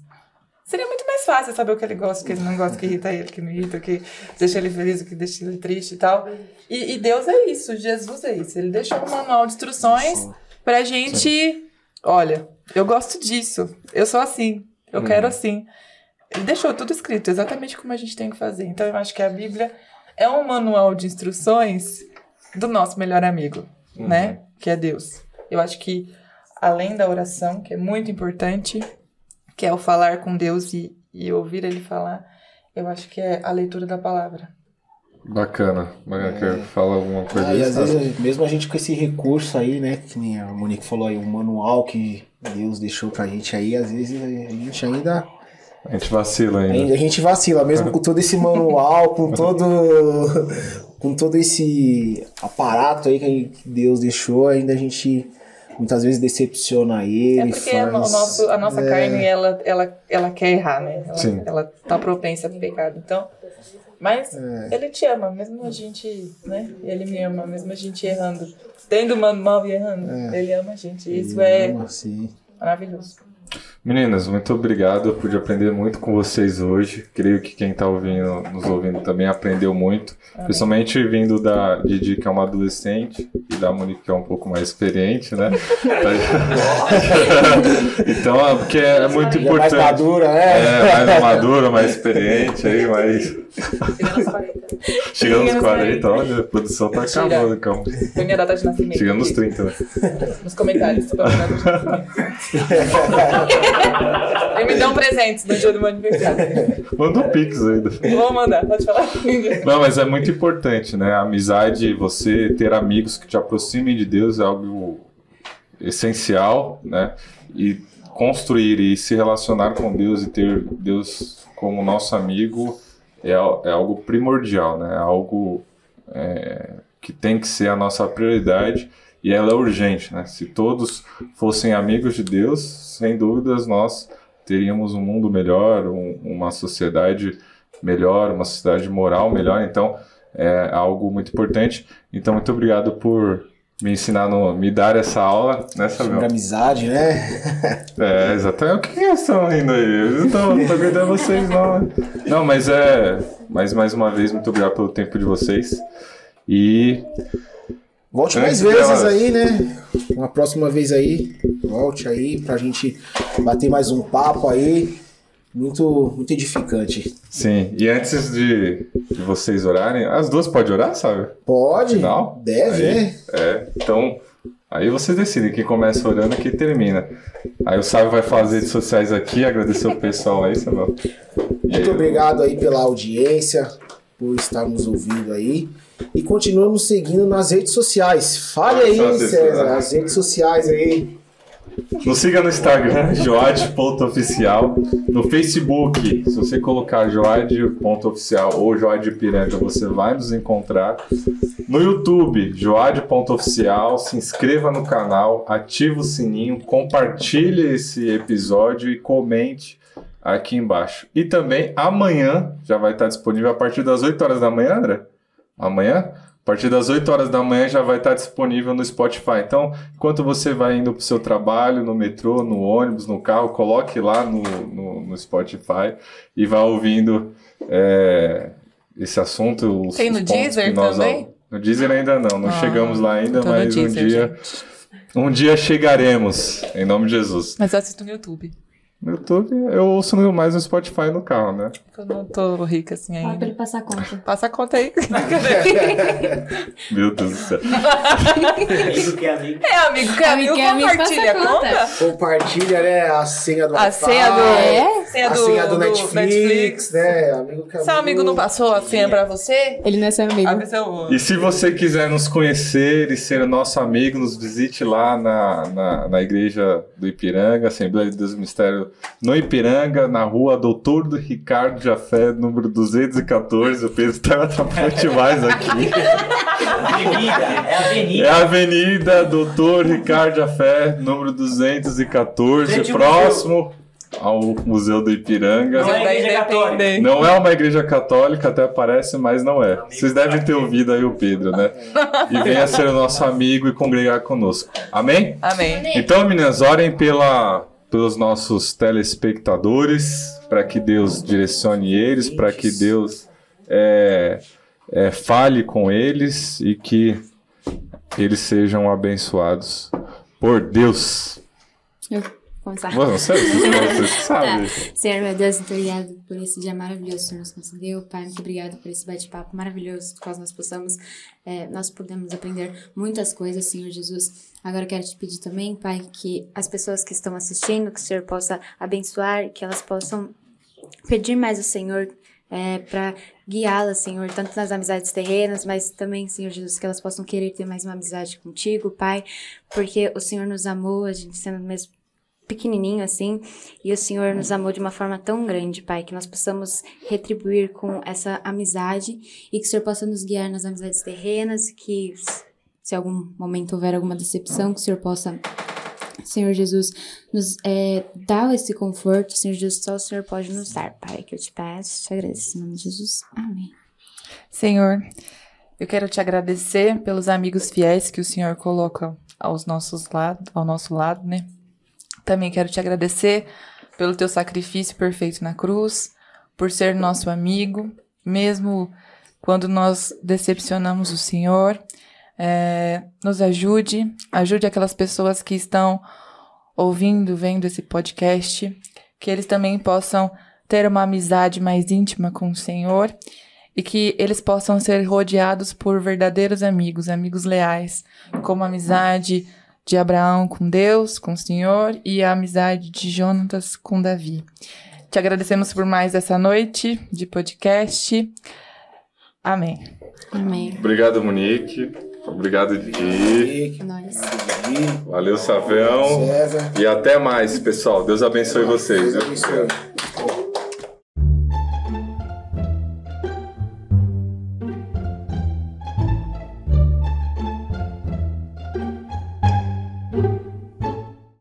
Seria muito mais fácil saber o que ele gosta, o que ele não gosta, o que irrita ele, o que não irrita, o que deixa ele feliz, o que deixa ele triste e tal. E Deus é isso, Jesus é isso. Ele deixou um manual de instruções pra gente... Olha, eu gosto disso, eu sou assim, eu quero assim. Ele deixou tudo escrito, exatamente como a gente tem que fazer. Então eu acho que a Bíblia é um manual de instruções do nosso melhor amigo, né? Que é Deus. Eu acho que além da oração, que é muito importante, que é o falar com Deus e ouvir Ele falar, eu acho que é a leitura da palavra. Bacana. Quer falar alguma coisa E às vezes, mesmo a gente com esse recurso aí, né, que nem a Monique falou aí, o manual que Deus deixou pra gente aí, às vezes a gente ainda... A gente vacila ainda. A gente vacila, mesmo com todo esse manual, com todo esse aparato aí que Deus deixou, ainda a gente muitas vezes decepciona ele. Porque a nossa carne, ela quer errar, né? Ela tá propensa ao pecado. Então, mas ele te ama, mesmo a gente, né? Ele me ama, mesmo a gente errando. Tendo manual e errando, ele ama a gente. Isso é maravilhoso. Meninas, muito obrigado. Eu pude aprender muito com vocês hoje. Creio que quem está nos ouvindo também aprendeu muito. Amém. Principalmente vindo da Didi, que é uma adolescente, e da Monique, que é um pouco mais experiente, né? Então, porque é muito importante. Mais madura, né? Mais madura, mais experiente, aí, mais... Chegando nos 40, olha, a produção tá acabando, calma. Foi minha data de nascimento. Chegando nos 30, né? Nos comentários. E me dão presentes no dia do meu aniversário. Manda um pix ainda. Vou mandar, pode falar. Não, mas é muito importante, né? A amizade, você ter amigos que te aproximem de Deus é algo essencial, né? E construir e se relacionar com Deus e ter Deus como nosso amigo é algo primordial, né? É algo que tem que ser a nossa prioridade e ela é urgente, né? Se todos fossem amigos de Deus, sem dúvidas nós teríamos um mundo melhor, uma sociedade melhor, uma sociedade moral melhor. Então é algo muito importante. Então muito obrigado por me ensinar, me dar essa aula, né, Samuel? Sobre amizade, né? Exatamente. O que vocês estão rindo aí? Eu não tô aguentando vocês, não. Não, mas mais uma vez, muito obrigado pelo tempo de vocês. E volte mais vezes aí, né? Uma próxima vez aí, volte aí pra gente bater mais um papo aí. Muito, muito edificante. Sim, e antes de vocês orarem, as duas podem orar, sabe? Pode, Afinal, deve, aí, né? Então, aí vocês decidem quem começa orando e quem termina. Aí o Sábio vai fazer redes sociais aqui, agradecer o pessoal aí, Samuel. Muito obrigado aí pela audiência, por estar nos ouvindo aí. E continuamos seguindo nas redes sociais. Fale aí, César, as redes sociais aí. Nos siga no Instagram, joad.oficial. No Facebook, se você colocar joad.oficial ou Joad Ipiranga, você vai nos encontrar. No YouTube, joad.oficial. Se inscreva no canal, ative o sininho, compartilhe esse episódio e comente aqui embaixo. E também amanhã já vai estar disponível a partir das 8 horas da manhã, André? Amanhã? A partir das 8 horas da manhã já vai estar disponível no Spotify. Então, enquanto você vai indo para o seu trabalho, no metrô, no ônibus, no carro, coloque lá no Spotify e vá ouvindo esse assunto. Tem no Deezer também? No Deezer ainda não chegamos lá ainda, mas Deezer, um dia chegaremos, em nome de Jesus. Mas eu assisto no YouTube. No YouTube, eu ouço mais no Spotify no carro, né? Eu não tô rica assim ainda. Fala pra ele passar a conta. Passa a conta aí. Meu Deus do céu. Amigo que é amigo. Amigo que é amigo, compartilha a conta. Compartilha, né, a senha do A Wi-Fi, senha do Netflix, né? Amigo que é Seu amigo não passou a senha pra você? Ele não é seu amigo. E se você quiser nos conhecer e ser nosso amigo, nos visite lá na igreja do Ipiranga, Assembleia de Deus do Mistério no Ipiranga, na rua Doutor Ricardo Jafé, número 214. O Pedro tá atrapalhando demais aqui. É a Avenida Doutor Ricardo Jafé, número 214, próximo ao Museu do Ipiranga. Não é igreja católica. Não é uma igreja católica, até parece, mas não é. Vocês devem ter ouvido aí o Pedro, né? E venha ser o nosso amigo e congregar conosco. Amém? Amém. Então, meninas, orem pelos nossos telespectadores, para que Deus direcione eles, para que Deus fale com eles e que eles sejam abençoados por Deus. Eu vou começar. Você sabe. Tá. Senhor, meu Deus, muito obrigado por esse dia maravilhoso que o Senhor nos concedeu. Pai, muito obrigado por esse bate-papo maravilhoso, do qual nós podemos aprender muitas coisas, Senhor Jesus. Agora eu quero te pedir também, Pai, que as pessoas que estão assistindo, que o Senhor possa abençoar, que elas possam pedir mais ao Senhor para guiá-las, Senhor, tanto nas amizades terrenas, mas também, Senhor Jesus, que elas possam querer ter mais uma amizade contigo, Pai, porque o Senhor nos amou, a gente sendo mesmo pequenininho assim, e o Senhor nos amou de uma forma tão grande, Pai, que nós possamos retribuir com essa amizade e que o Senhor possa nos guiar nas amizades terrenas, que se algum momento houver alguma decepção, que o Senhor possa, Senhor Jesus, nos dar esse conforto, Senhor Jesus, só o Senhor pode nos dar, Pai, que eu te peço, te agradeço em nome de Jesus, amém. Senhor, eu quero te agradecer pelos amigos fiéis que o Senhor coloca ao nosso lado, né? Também quero te agradecer pelo teu sacrifício perfeito na cruz, por ser nosso amigo, mesmo quando nós decepcionamos o Senhor. Nos ajude aquelas pessoas que estão ouvindo, vendo esse podcast, que eles também possam ter uma amizade mais íntima com o Senhor e que eles possam ser rodeados por verdadeiros amigos, amigos leais, como amizade de Abraão com Deus, com o Senhor, e a amizade de Jonatas com Davi. Te agradecemos por mais essa noite de podcast. Amém. Amém. Obrigado, Monique. Obrigado, Didi. Nós. Valeu, Savião. E até mais, pessoal. Deus abençoe vocês. Deus abençoe.